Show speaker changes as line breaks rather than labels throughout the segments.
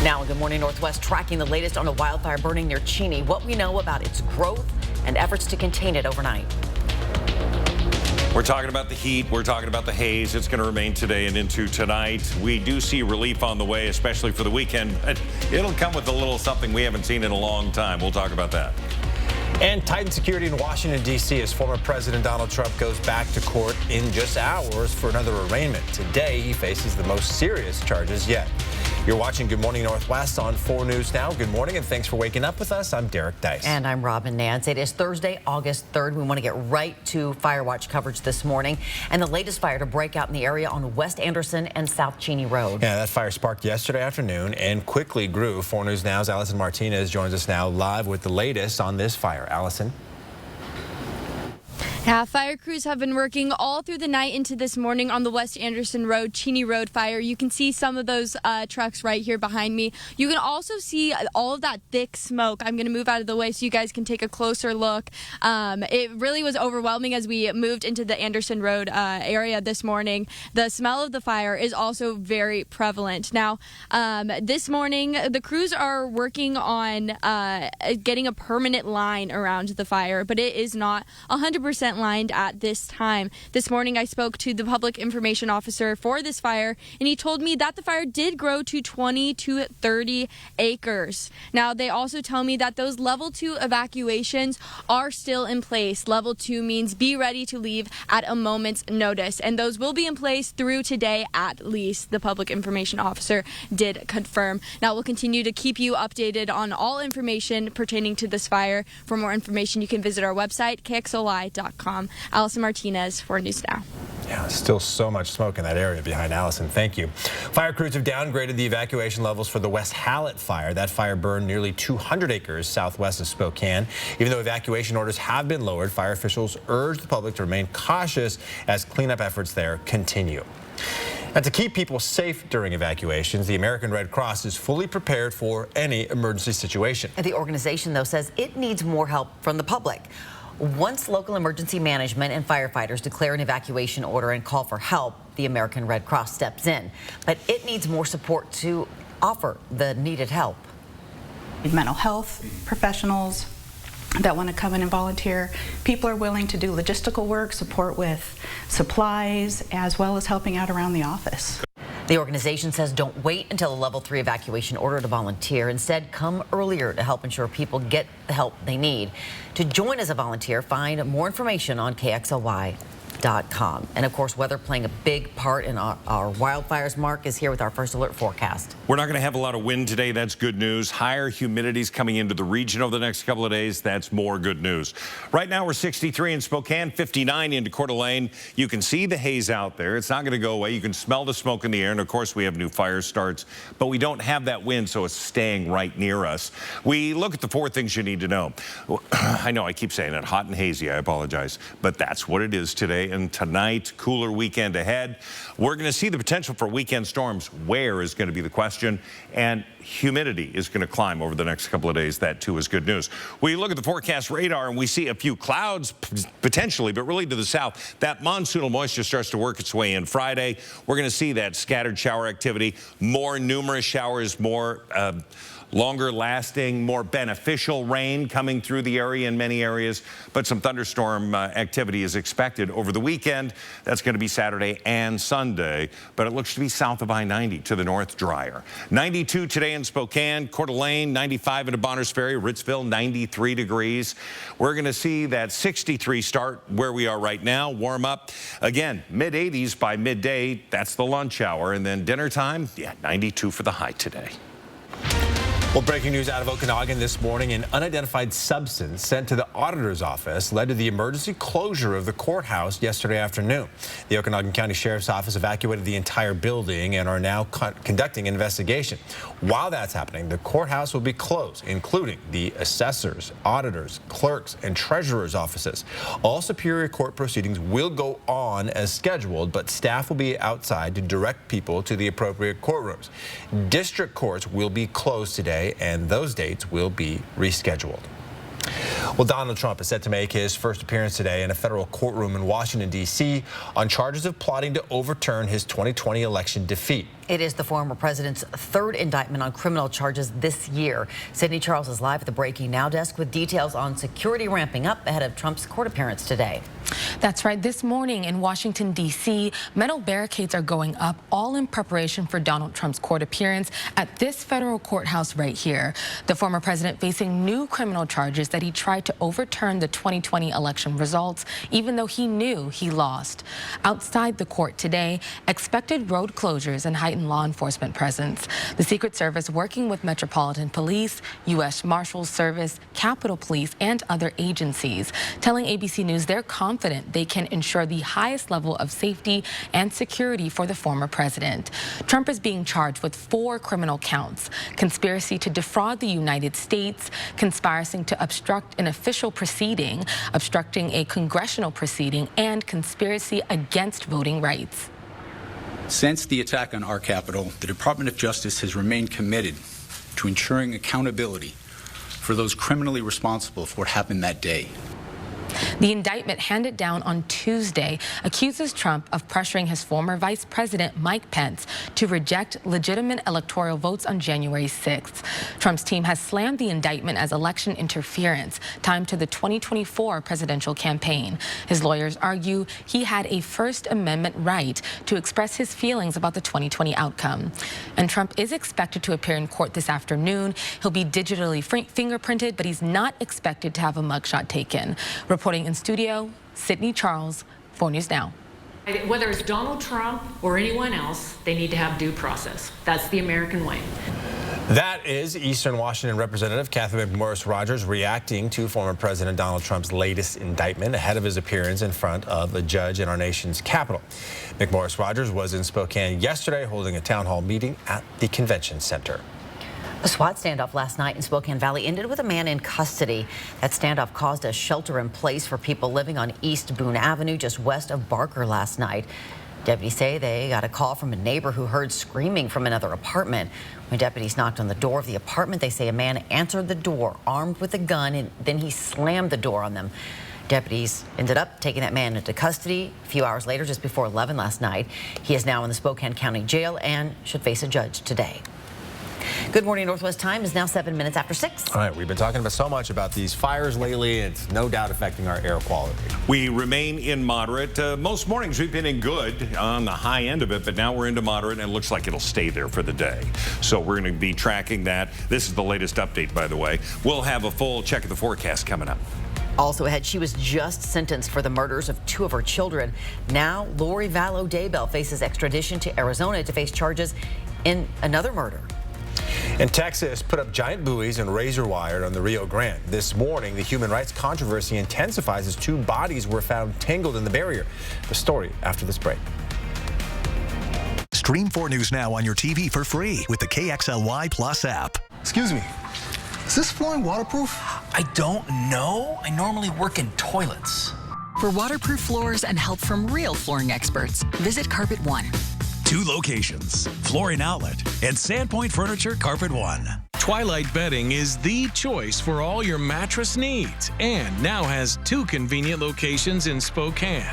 Now, in Good Morning Northwest, tracking the latest on a wildfire burning near Cheney, what we know about its growth and efforts to contain it overnight.
We're talking about the heat. We're talking about the haze. It's going to remain today and into tonight. We do see relief on the way, especially for the weekend, but it'll come with a little something we haven't seen in a long time. We'll talk about that.
And tightened security in Washington, D.C. as former President Donald Trump goes back to court in just hours for another arraignment. Today, he faces the most serious charges yet. You're watching Good Morning Northwest on 4 News Now. Good morning, and thanks for waking up with us. I'm Derek Dice.
And I'm Robin Nance. It is Thursday, August 3rd. We want to get right to Fire Watch coverage this morning. And the latest fire to break out in the area on West Anderson and South Cheney Road.
Yeah, that fire sparked yesterday afternoon and quickly grew. 4 News Now's Allison Martinez joins us now live with the latest on this fire. Allison.
Yeah, fire crews have been working all through the night into this morning on the West Anderson Road, Cheney Road fire. You can see some of those trucks right here behind me. You can also see all of that thick smoke. I'm going to move out of the way so you guys can take a closer look. It really was overwhelming as we moved into the Anderson Road area this morning. The smell of the fire is also very prevalent. Now, this morning, the crews are working on getting a permanent line around the fire, but it is not 100% lined at this time. This morning I spoke to the public information officer for this fire, and he told me that the fire did grow to 20 to 30 acres. Now, they also tell me that those level 2 evacuations are still in place. Level 2 means be ready to leave at a moment's notice, and those will be in place through today at least, the public information officer did confirm. Now, we'll continue to keep you updated on all information pertaining to this fire. For more information, you can visit our website, kxly.com. Allison Martinez, 4 News Now.
Yeah, still so much smoke in that area behind Allison. Thank you. Fire crews have downgraded the evacuation levels for the West Hallett fire. That fire burned nearly 200 acres southwest of Spokane. Even though evacuation orders have been lowered, fire officials urge the public to remain cautious as cleanup efforts there continue. And to keep people safe during evacuations, the American Red Cross is fully prepared for any emergency situation.
The organization, though, says it needs more help from the public. Once local emergency management and firefighters declare an evacuation order and call for help, the American Red Cross steps in. But it needs more support to offer the needed help.
Mental health professionals that want to come in and volunteer. People are willing to do logistical work, support with supplies, as well as helping out around the office.
The organization says don't wait until a level 3 evacuation order to volunteer. Instead, come earlier to help ensure people get the help they need. To join as a volunteer, find more information on KXLY.com. And of course, weather playing a big part in our wildfires. Mark is here with our first alert forecast.
We're not going to have a lot of wind today. That's good news. Higher humidity's coming into the region over the next couple of days. That's more good news. Right now, we're 63 in Spokane, 59 into Coeur d'Alene. You can see the haze out there. It's not going to go away. You can smell the smoke in the air. And of course, we have new fire starts, but we don't have that wind, so it's staying right near us. We look at the 4 things you need to know. I know I keep saying it, hot and hazy. I apologize, but that's what it is today. And tonight, cooler weekend ahead. We're going to see the potential for weekend storms. Where is going to be the question, and humidity is going to climb over the next couple of days. That too is good news. We look at the forecast radar and we see a few clouds potentially, but really to the south. That monsoonal moisture starts to work its way in Friday. We're going to see that scattered shower activity, more numerous showers, more longer lasting, more beneficial rain coming through the area in many areas, but some thunderstorm activity is expected over the weekend. That's going to be Saturday and Sunday, but it looks to be south of I-90 to the north, drier. 92 today in Spokane, Coeur d'Alene, 95 into Bonners Ferry, Ritzville, 93 degrees. We're going to see that 63 start where we are right now, warm up again, mid-80s by midday. That's the lunch hour, and then dinner time, yeah, 92 for the high today.
Well, breaking news out of Okanagan this morning, an unidentified substance sent to the auditor's office led to the emergency closure of the courthouse yesterday afternoon. The Okanagan County Sheriff's Office evacuated the entire building and are now conducting an investigation. While that's happening, the courthouse will be closed, including the assessors, auditors, clerks, and treasurer's offices. All Superior Court proceedings will go on as scheduled, but staff will be outside to direct people to the appropriate courtrooms. District courts will be closed today, and those dates will be rescheduled. Well, Donald Trump is set to make his first appearance today in a federal courtroom in Washington, D.C. on charges of plotting to overturn his 2020 election defeat.
It is the former president's third indictment on criminal charges this year. Sydney Charles is live at the Breaking Now desk with details on security ramping up ahead of Trump's court appearance today.
That's right. This morning in Washington, D.C., metal barricades are going up, all in preparation for Donald Trump's court appearance at this federal courthouse right here. The former president facing new criminal charges that he tried to overturn the 2020 election results, even though he knew he lost. Outside the court today, expected road closures and heightened law enforcement presence. The Secret Service working with Metropolitan Police, U.S. Marshals Service, Capitol Police, and other agencies, telling ABC News they're confident they can ensure the highest level of safety and security for the former president. Trump is being charged with 4 criminal counts: conspiracy to defraud the United States, conspiring to obstruct an official proceeding, obstructing a congressional proceeding, and conspiracy against voting rights.
Since the attack on our Capitol, the Department of Justice has remained committed to ensuring accountability for those criminally responsible for what happened that day.
The indictment handed down on Tuesday accuses Trump of pressuring his former vice president, Mike Pence, to reject legitimate electoral votes on January 6th. Trump's team has slammed the indictment as election interference timed to the 2024 presidential campaign. His lawyers argue he had a First Amendment right to express his feelings about the 2020 outcome. And Trump is expected to appear in court this afternoon. He'll be digitally fingerprinted, but he's not expected to have a mugshot taken. Reporting in studio, Sydney Charles, 4 News Now.
Whether it's Donald Trump or anyone else, they need to have due process. That's the American way.
That is Eastern Washington Representative Cathy McMorris Rodgers reacting to former President Donald Trump's latest indictment ahead of his appearance in front of a judge in our nation's capital. McMorris Rodgers was in Spokane yesterday holding a town hall meeting at the convention center.
A SWAT standoff last night in Spokane Valley ended with a man in custody. That standoff caused a shelter in place for people living on East Boone Avenue just west of Barker last night. Deputies say they got a call from a neighbor who heard screaming from another apartment. When deputies knocked on the door of the apartment, they say a man answered the door armed with a gun, and then he slammed the door on them. Deputies ended up taking that man into custody a few hours later, just before 11 last night. He is now in the Spokane County Jail and should face a judge today. Good morning. Northwest time is now 7 minutes after 6.
All right, we've been talking about so much about these fires lately. It's no doubt affecting our air quality.
We remain in moderate. Most mornings we've been in good on the high end of it, but now we're into moderate, and it looks like it'll stay there for the day. So we're going to be tracking that. This is the latest update, by the way. We'll have a full check of the forecast coming up.
Also ahead, she was just sentenced for the murders of 2 of her children. Now, Lori Vallow Daybell faces extradition to Arizona to face charges in another murder.
And Texas put up giant buoys and razor wire on the Rio Grande. This morning, the human rights controversy intensifies as 2 bodies were found tangled in the barrier. The story after this break.
Stream 4 News Now on your TV for free with the KXLY Plus app.
Excuse me, is this flooring waterproof?
I don't know. I normally work in toilets.
For waterproof floors and help from real flooring experts, visit Carpet One.
2 locations, Flooring Outlet and Sandpoint Furniture Carpet One.
Twilight Bedding is the choice for all your mattress needs and now has 2 convenient locations in Spokane.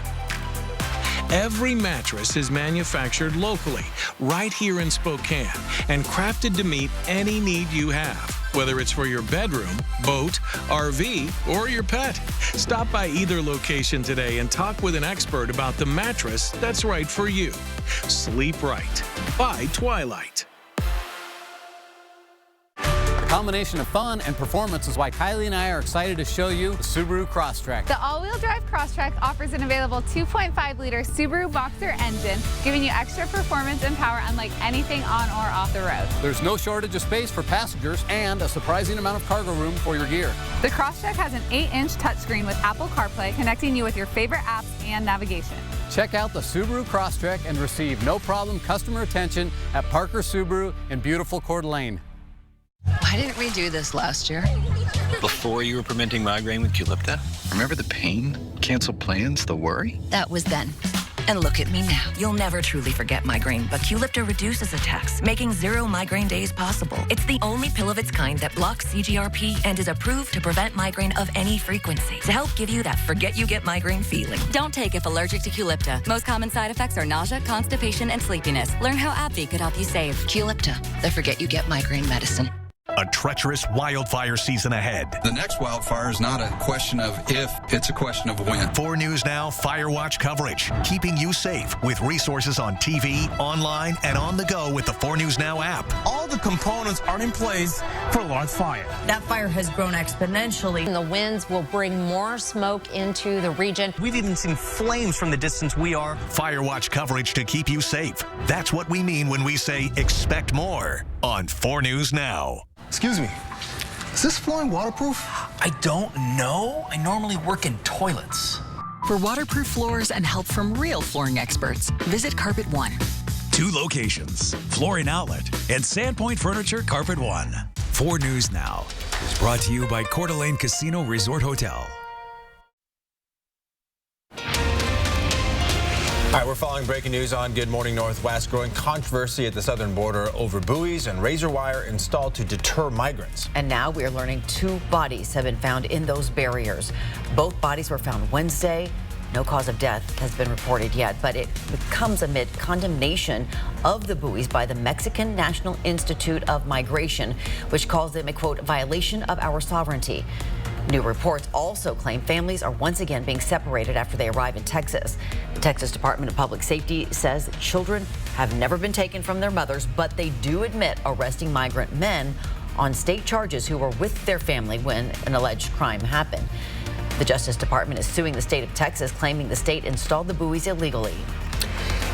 Every mattress is manufactured locally, right here in Spokane, and crafted to meet any need you have, whether it's for your bedroom, boat, RV, or your pet. Stop by either location today and talk with an expert about the mattress that's right for you. Sleep right by Twilight.
A combination of fun and performance is why Kylie and I are excited to show you the Subaru Crosstrek.
The all-wheel drive Crosstrek offers an available 2.5-liter Subaru Boxer engine, giving you extra performance and power unlike anything on or off the road.
There's no shortage of space for passengers and a surprising amount of cargo room for your gear.
The Crosstrek has an 8-inch touchscreen with Apple CarPlay, connecting you with your favorite apps and navigation.
Check out the Subaru Crosstrek and receive no-problem customer attention at Parker Subaru in beautiful Coeur d'Alene.
Why didn't we do this last year?
Before you were preventing migraine with Qulipta? Remember the pain, cancel plans, the worry?
That was then.
And look at me now. You'll never truly forget migraine, but Qulipta reduces attacks, making 0 migraine days possible. It's the only pill of its kind that blocks CGRP and is approved to prevent migraine of any frequency to help give you that forget you get migraine feeling.
Don't take if allergic to Qulipta. Most common side effects are nausea, constipation, and sleepiness. Learn how AbbVie could help you save.
Qulipta, the forget you get migraine medicine.
A treacherous wildfire season ahead.
The next wildfire is not a question of if, it's a question of when.
4 News Now Fire Watch coverage, keeping you safe with resources on TV, online, and on the go with the 4 News Now app.
All the components are in place for a large fire.
That fire has grown exponentially. And the winds will bring more smoke into the region.
We've even seen flames from the distance we are.
Fire Watch coverage to keep you safe. That's what we mean when we say expect more on 4 News Now.
Excuse me, is this flooring waterproof?
I don't know. I normally work in toilets.
For waterproof floors and help from real flooring experts, visit Carpet One.
2 locations, Flooring Outlet and Sandpoint Furniture Carpet One.
4 News Now is brought to you by Coeur d'Alene Casino Resort Hotel.
All right, we're following breaking news on Good Morning Northwest. Growing controversy at the southern border over buoys and razor wire installed to deter migrants.
And now we are learning 2 bodies have been found in those barriers. Both bodies were found Wednesday. No cause of death has been reported yet, but it comes amid condemnation of the buoys by the Mexican National Institute of Migration, which calls them a, quote, violation of our sovereignty. New reports also claim families are once again being separated after they arrive in Texas. The Texas Department of Public Safety says children have never been taken from their mothers, but they do admit arresting migrant men on state charges who were with their family when an alleged crime happened. The Justice Department is suing the state of Texas, claiming the state installed the buoys illegally.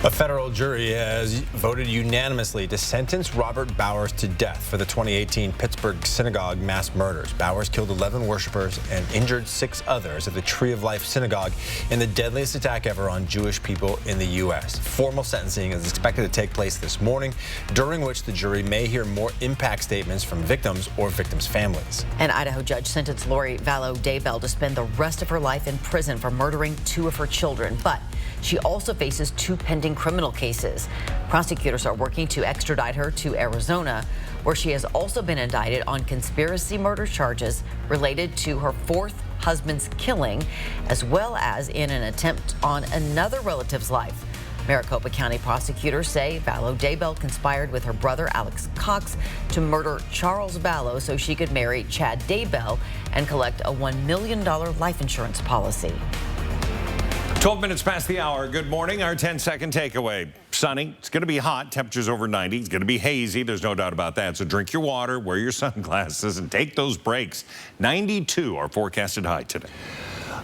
A federal jury has voted unanimously to sentence Robert Bowers to death for the 2018 Pittsburgh synagogue mass murders. Bowers killed 11 worshipers and injured 6 others at the Tree of Life synagogue in the deadliest attack ever on Jewish people in the U.S. Formal sentencing is expected to take place this morning, during which the jury may hear more impact statements from victims or victims' families.
An Idaho judge sentenced Lori Vallow Daybell to spend the rest of her life in prison for murdering 2 of her children, but she also faces 2 pending criminal cases. Prosecutors are working to extradite her to Arizona, where she has also been indicted on conspiracy murder charges related to her 4th husband's killing, as well as in an attempt on another relative's life. Maricopa County prosecutors say Vallow Daybell conspired with her brother Alex Cox to murder Charles Vallow so she could marry Chad Daybell and collect a $1 million life insurance policy.
12 minutes past the hour. Good morning. Our 10-second takeaway. Sunny. It's going to be hot. Temperatures over 90. It's going to be hazy. There's no doubt about that. So drink your water, wear your sunglasses, and take those breaks. 92 are forecasted high today.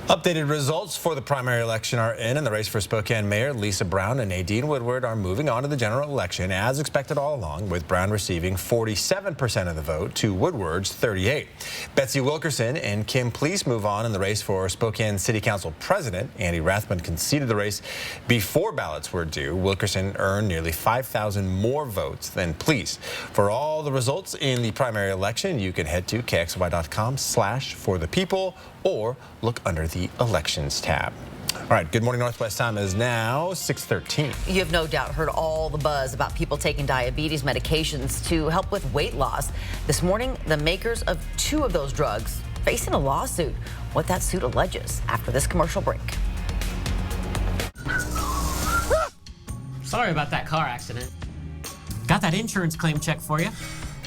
Updated results for the primary election are in, and the race for Spokane Mayor Lisa Brown and Nadine Woodward are moving on to the general election as expected all along, with Brown receiving 47% of the vote to Woodward's 38%. Betsy Wilkerson and Kim Please move on in the race for Spokane City Council President. Andy Rathman conceded the race before ballots were due. Wilkerson earned nearly 5,000 more votes than Please. For all the results in the primary election, you can head to KXLY.com/forthepeople or look under the Elections tab. All right, Good Morning Northwest time is now 6:13.
You have no doubt heard all the buzz about people taking diabetes medications to help with weight loss. This morning, the makers of 2 of those drugs facing a lawsuit. What that suit alleges after this commercial break.
Sorry about that car accident. Got that insurance claim check for you.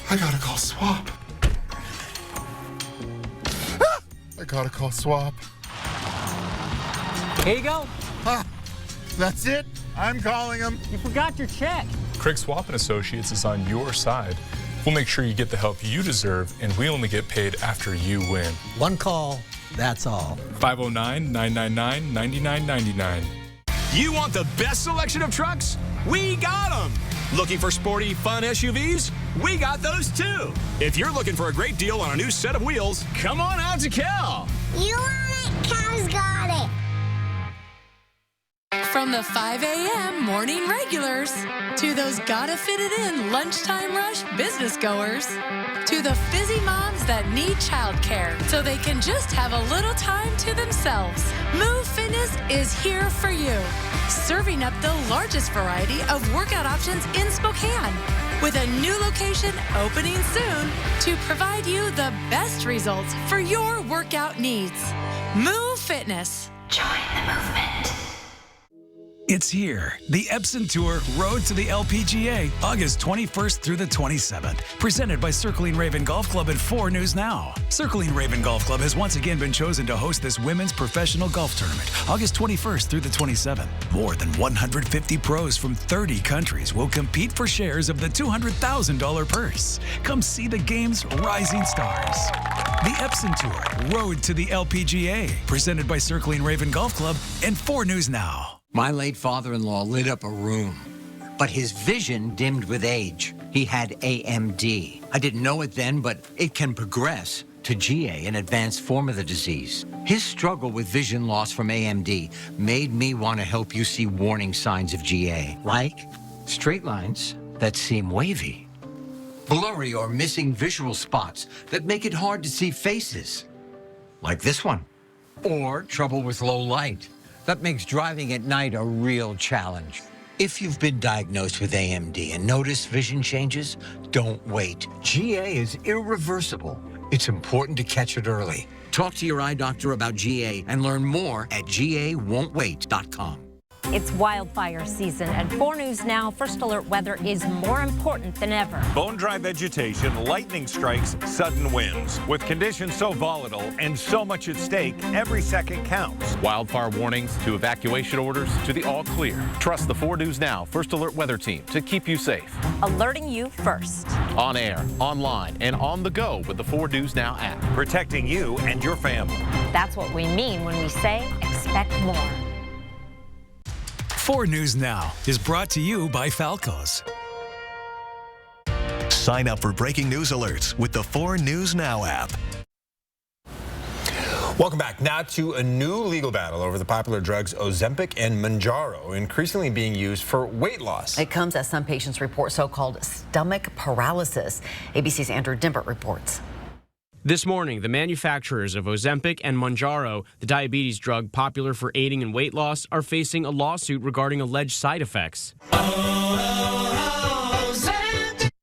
I gotta call SWAP. I gotta call SWAP.
Here you go.
That's it? I'm calling them.
You forgot your check.
Craig Swap & Associates is on your side. We'll make sure you get the help you deserve, and we only get paid after you win.
One call, that's all.
509-999-9999.
You want the best selection of trucks? We got them. Looking for sporty, fun SUVs? We got those too. If you're looking for a great deal on a new set of wheels, come on out to Cal.
You want it? Cal's got it.
From the 5 a.m. morning regulars to those gotta fit it in lunchtime rush business goers to
to the fizzy moms that need childcare so they can just have a little time to themselves. Move Fitness is here for you, serving up the largest variety of workout options in Spokane, with a new location opening soon to provide you the best results for your workout needs. Move Fitness.
Join the movement.
It's here. The Epson Tour Road to the LPGA, August 21st through the 27th. Presented by Circling Raven Golf Club at 4 News Now. Circling Raven Golf Club has once again been chosen to host this women's professional golf tournament, August 21st through the 27th. More than 150 pros from 30 countries will compete for shares of the $200,000 purse. Come see the game's rising stars. The Epson Tour Road to the LPGA, presented by Circling Raven Golf Club and 4 News Now.
My late father-in-law lit up a room, but his vision dimmed with age. He had AMD. I didn't know it then, but it can progress to GA, an advanced form of the disease. His struggle with vision loss from AMD made me want to help you see warning signs of GA, like straight lines that seem wavy, blurry or missing visual spots that make it hard to see faces, like this one, or trouble with low light. That makes driving at night a real challenge. If you've been diagnosed with AMD and notice vision changes, don't wait. GA is irreversible. It's important to catch it early. Talk to your eye doctor about GA and learn more at GAWon'tWait.com.
It's wildfire season, and 4 News Now First Alert weather is more important than ever.
Bone-dry vegetation, lightning strikes, sudden winds. With conditions so volatile and so much at stake, every second counts.
Wildfire warnings to evacuation orders to the all clear. Trust the 4 News Now First Alert weather team to keep you safe.
Alerting you first.
On air, online, and on the go with the 4 News Now app.
Protecting you and your family.
That's what we mean when we say expect more.
4 News Now is brought to you by Falco's.
Sign up for breaking news alerts with the 4 News Now app.
Welcome back. Now to a new legal battle over the popular drugs Ozempic and Mounjaro, increasingly being used for weight loss.
It comes as some patients report so-called stomach paralysis. ABC's Andrew Dimbert reports.
This morning, the manufacturers of Ozempic and Mounjaro, the diabetes drug popular for aiding in weight loss, are facing a lawsuit regarding alleged side effects.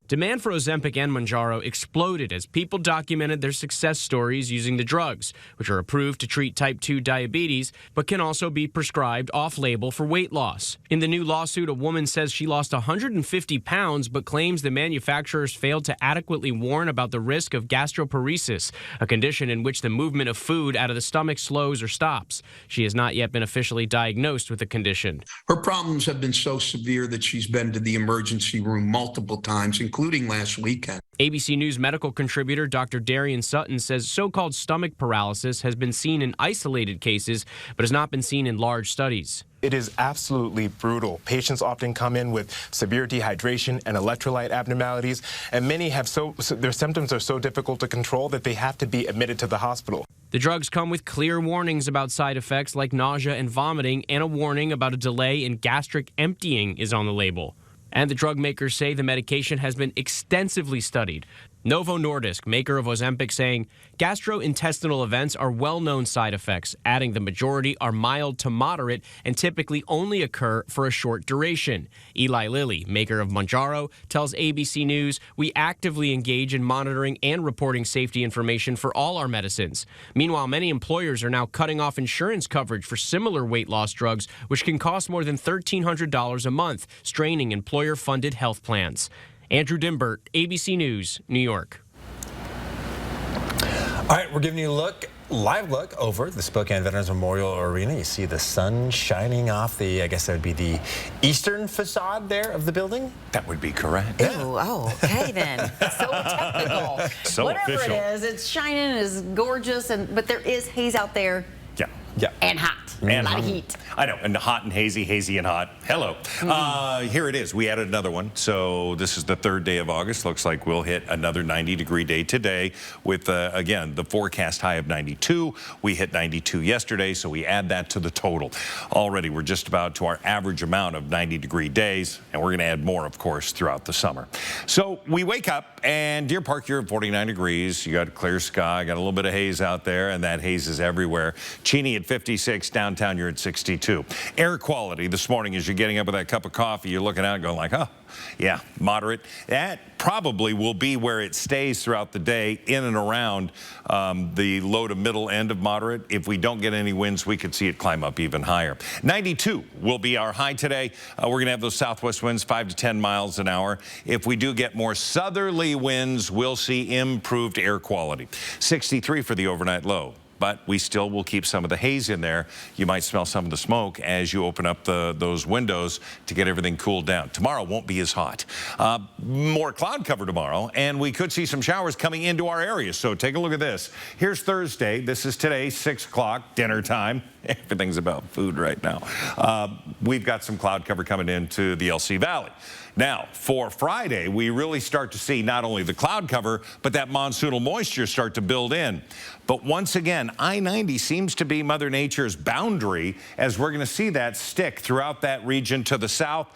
Demand for Ozempic and Mounjaro exploded as people documented their success stories using the drugs, which are approved to treat type 2 diabetes, but can also be prescribed off-label for weight loss. In the new lawsuit, a woman says she lost 150 pounds, but claims the manufacturers failed to adequately warn about the risk of gastroparesis, a condition in which the movement of food out of the stomach slows or stops. She has not yet been officially diagnosed with the condition.
Her problems have been so severe that she's been to the emergency room multiple times, including last weekend.
ABC News medical contributor Dr. Darian Sutton says so-called stomach paralysis has been seen in isolated cases, but has not been seen in large studies.
It is absolutely brutal. Patients often come in with severe dehydration and electrolyte abnormalities, and many have their symptoms are so difficult to control that they have to be admitted to the hospital.
The drugs come with clear warnings about side effects like nausea and vomiting, and a warning about a delay in gastric emptying is on the label. And the drug makers say the medication has been extensively studied. Novo Nordisk, maker of Ozempic, saying gastrointestinal events are well-known side effects, adding the majority are mild to moderate and typically only occur for a short duration. Eli Lilly, maker of Mounjaro, tells ABC News, "We actively engage in monitoring and reporting safety information for all our medicines." Meanwhile, many employers are now cutting off insurance coverage for similar weight loss drugs, which can cost more than $1,300 a month, straining employer-funded health plans. Andrew Dimbert, ABC News, New York.
All right, we're giving you a live look over the Spokane Veterans Memorial Arena. You see the sun shining off the, I guess that would be the eastern facade there of the building?
That would be correct.
Yeah. Ooh, oh, okay then. So technical.
So
Whatever
official.
it is, it's shining, it's gorgeous, but there is haze out there.
Yeah.
Yeah.
And hot.
And
a lot of heat.
I know, and hot and hazy, hazy and hot. Hello. Here it is. We added another one. So this is the 3rd day of August. Looks like we'll hit another 90-degree day today with, again, the forecast high of 92. We hit 92 yesterday, so we add that to the total. Already, we're just about to our average amount of 90-degree days, and we're going to add more, of course, throughout the summer. So we wake up, and Deer Park, you're at 49 degrees. You got clear sky, got a little bit of haze out there, and that haze is everywhere. Cheney at 56, downtown you're at 62. Air quality this morning as you're getting up with that cup of coffee, you're looking out and going like, oh, yeah, moderate. That probably will be where it stays throughout the day, in and around the low to middle end of moderate. If we don't get any winds, we could see it climb up even higher. 92 will be our high today. We're going to have those southwest winds 5 to 10 miles an hour. If we do get more southerly winds, we'll see improved air quality. 63 for the overnight low. But we still will keep some of the haze in there. You might smell some of the smoke as you open up those windows to get everything cooled down. Tomorrow won't be as hot. More cloud cover tomorrow, and we could see some showers coming into our area. So take a look at this. Here's Thursday. This is today, 6 o'clock, dinner time. Everything's about food right now. We've got some cloud cover coming into the LC Valley. Now, for Friday, we really start to see not only the cloud cover, but that monsoonal moisture start to build in. But once again, I-90 seems to be Mother Nature's boundary, as we're going to see that stick throughout that region to the south.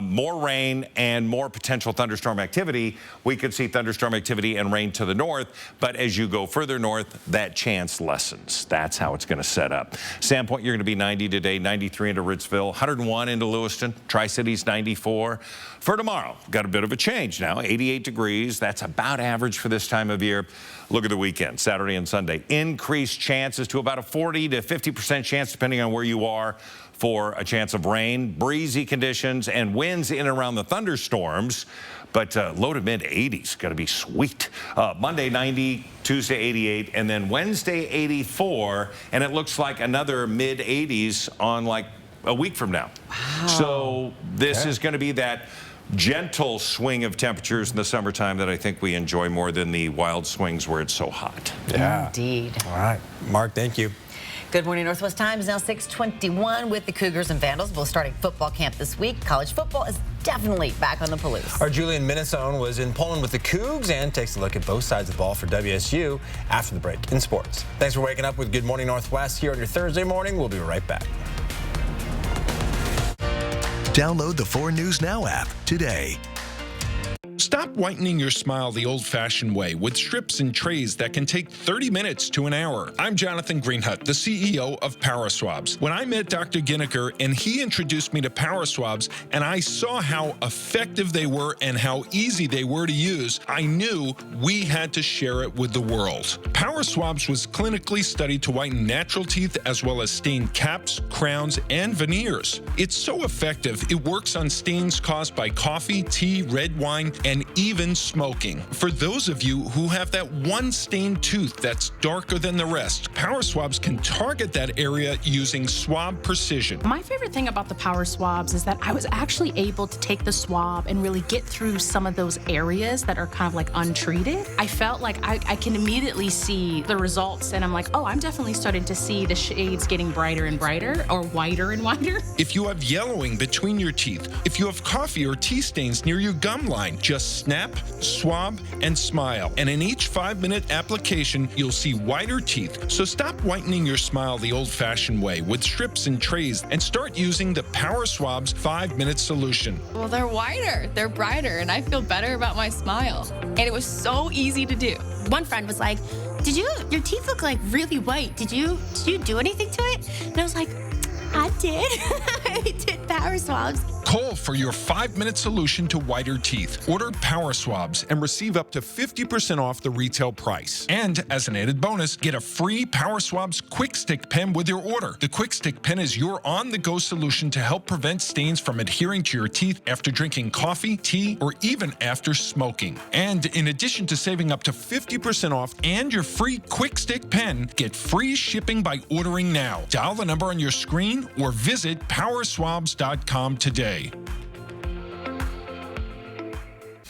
More rain and more potential thunderstorm activity. We could see thunderstorm activity and rain to the north, but as you go further north, that chance lessens. That's how it's going to set up. Sandpoint, you're going to be 90 today, 93 into Ritzville, 101 into Lewiston, Tri-Cities 94. For tomorrow, got a bit of a change now, 88 degrees. That's about average for this time of year. Look at the weekend, Saturday and Sunday. Increased chances to about a 40 to 50% chance, depending on where you are, for a chance of rain, breezy conditions, and winds in and around the thunderstorms. But low to mid 80s, got to be sweet. Monday 90, Tuesday 88, and then Wednesday 84, and it looks like another mid 80s on like a week from now. Wow. So this is going to be that gentle swing of temperatures in the summertime that I think we enjoy more than the wild swings where it's so hot.
Yeah.
Indeed.
All right. Mark, thank you.
Good morning, Northwest Times. Now 6:21 with the Cougars and Vandals. Both starting football camp this week. College football is definitely back on the Palouse.
Our Julian Minnesone was in Poland with the Cougs and takes a look at both sides of the ball for WSU after the break in sports. Thanks for waking up with Good Morning Northwest here on your Thursday morning. We'll be right back.
Download the 4 News Now app today.
Stop whitening your smile the old-fashioned way with strips and trays that can take 30 minutes to an hour. I'm Jonathan Greenhut, the CEO of Power Swabs. When I met Dr. Ginniker and he introduced me to Power Swabs and I saw how effective they were and how easy they were to use, I knew we had to share it with the world. Power Swabs was clinically studied to whiten natural teeth as well as stain caps, crowns, and veneers. It's so effective, it works on stains caused by coffee, tea, red wine, and even smoking. For those of you who have that one stained tooth that's darker than the rest, Power Swabs can target that area using swab precision.
My favorite thing about the Power Swabs is that I was actually able to take the swab and really get through some of those areas that are kind of like untreated. I felt like I can immediately see the results, and I'm like, oh, I'm definitely starting to see the shades getting brighter and brighter, or whiter and whiter.
If you have yellowing between your teeth, if you have coffee or tea stains near your gum line, just snap, swab, and smile. And in each 5-minute application, you'll see whiter teeth. So stop whitening your smile the old-fashioned way with strips and trays and start using the Power Swabs 5-minute solution.
Well, they're whiter, they're brighter, and I feel better about my smile. And it was so easy to do.
One friend was like, your teeth look like really white. Did you do anything to it? And I was like, I did. I did Power Swabs.
Call for your 5-minute solution to whiter teeth. Order Power Swabs and receive up to 50% off the retail price. And as an added bonus, get a free Power Swabs Quick Stick Pen with your order. The Quick Stick Pen is your on-the-go solution to help prevent stains from adhering to your teeth after drinking coffee, tea, or even after smoking. And in addition to saving up to 50% off and your free Quick Stick Pen, get free shipping by ordering now. Dial the number on your screen or visit powerswabs.com today.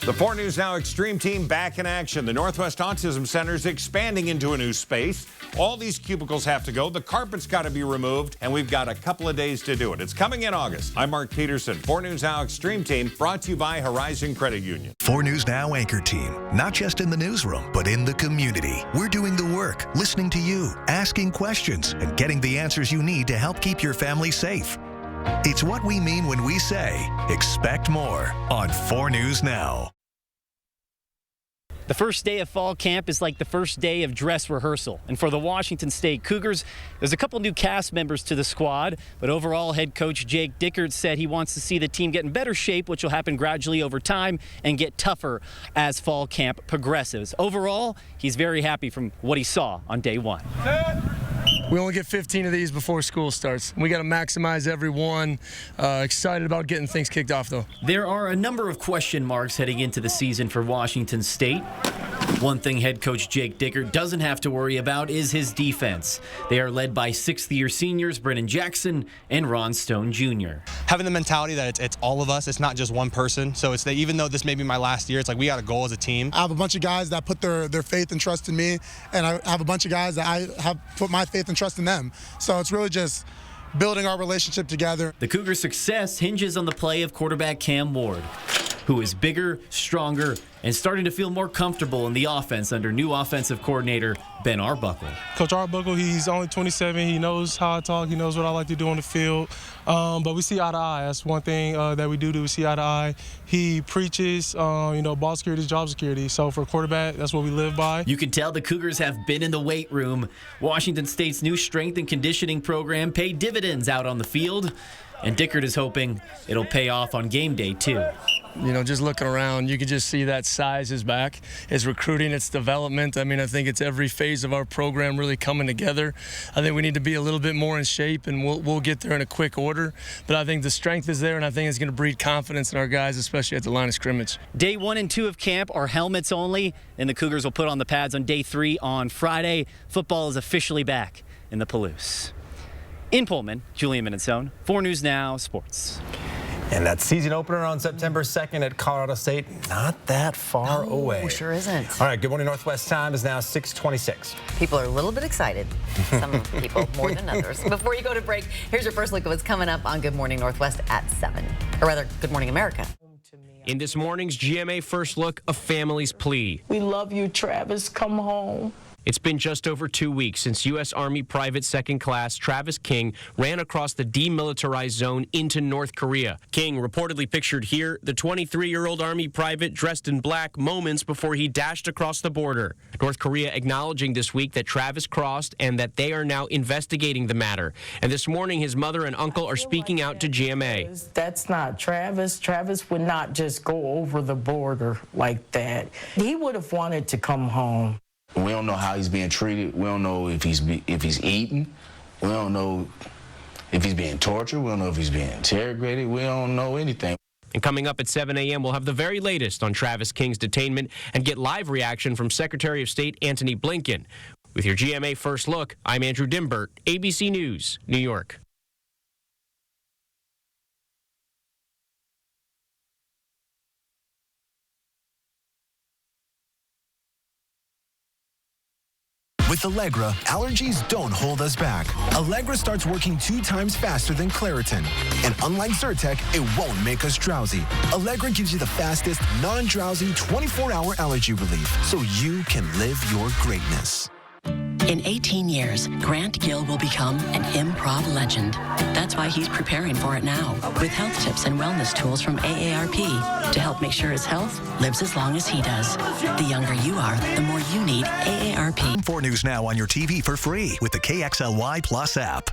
The 4 News Now Extreme Team back in action. The Northwest Autism Center is expanding into a new space All these cubicles have to go. The carpet's got to be removed, and we've got a couple of days to do it. It's coming in August. I'm Mark Peterson, 4 News Now Extreme Team, brought to you by Horizon Credit Union.
4 News Now Anchor Team, not just in the newsroom, but in the community. We're doing the work, listening to you, asking questions, and getting the answers you need to help keep your family safe. It's what we mean when we say, expect more on 4 News Now.
The first day of fall camp is like the first day of dress rehearsal. And for the Washington State Cougars, there's a couple new cast members to the squad. But overall, head coach Jake Dickert said he wants to see the team get in better shape, which will happen gradually over time and get tougher as fall camp progresses. Overall, he's very happy from what he saw on day one.
We only get 15 of these before school starts. We got to maximize every one. Excited about getting things kicked off, though.
There are a number of question marks heading into the season for Washington State. One thing head coach Jake Dickert doesn't have to worry about is his defense. They are led by sixth-year seniors Brennan Jackson and Ron Stone Jr.
Having the mentality that it's all of us, it's not just one person. So it's that even though this may be my last year, it's like we got a goal as a team.
I have a bunch of guys that put their faith and trust in me, and I have a bunch of guys that I have put my faith and trust in them. So it's really just building our relationship together.
The Cougars' success hinges on the play of quarterback Cam Ward, who is bigger, stronger, and starting to feel more comfortable in the offense under new offensive coordinator Ben Arbuckle.
Coach Arbuckle, he's only 27. He knows how I talk. He knows what I like to do on the field. But we see eye to eye. That's one thing that we do. We see eye to eye. He preaches, ball security is job security. So for a quarterback, that's what we live by.
You can tell the Cougars have been in the weight room. Washington State's new strength and conditioning program paid dividends out on the field. And Dickert is hoping it'll pay off on game day, too.
Just looking around, you can just see that size is back. It's recruiting, it's development. I think it's every phase of our program really coming together. I think we need to be a little bit more in shape, and we'll get there in a quick order. But I think the strength is there, and I think it's going to breed confidence in our guys, especially at the line of scrimmage.
Day 1 and 2 of camp are helmets only, and the Cougars will put on the pads on day 3 on Friday. Football is officially back in the Palouse. In Pullman, Julian Minnesone, 4 News Now Sports.
And that season opener on September 2nd at Colorado State, not that far away.
Sure isn't.
All right, Good Morning Northwest time is now 6:26.
People are a little bit excited. Some people more than others. Before you go to break, here's your first look at what's coming up on Good Morning Northwest at 7. Or rather, Good Morning America.
In this morning's GMA First Look, a family's plea.
We love you, Travis. Come home.
It's been just over 2 weeks since U.S. Army Private Second Class Travis King ran across the demilitarized zone into North Korea. King, reportedly pictured here, the 23-year-old Army private dressed in black moments before he dashed across the border. North Korea acknowledging this week that Travis crossed and that they are now investigating the matter. And this morning, his mother and uncle are speaking out to GMA.
That's not Travis. Travis would not just go over the border like that. He would have wanted to come home.
We don't know how he's being treated. We don't know if he's eaten. We don't know if he's being tortured. We don't know if he's being interrogated. We don't know anything.
And coming up at 7 a.m., we'll have the very latest on Travis King's detainment and get live reaction from Secretary of State Antony Blinken. With your GMA First Look, I'm Andrew Dimbert, ABC News, New York.
With Allegra, allergies don't hold us back. Allegra starts working 2 times faster than Claritin. And unlike Zyrtec, it won't make us drowsy. Allegra gives you the fastest, non-drowsy 24-hour allergy relief so you can live your greatness.
In 18 years, Grant Gill will become an improv legend. That's why he's preparing for it now, with health tips and wellness tools from AARP to help make sure his health lives as long as he does. The younger you are, the more you need AARP.
4 News Now on your TV for free with the KXLY Plus app.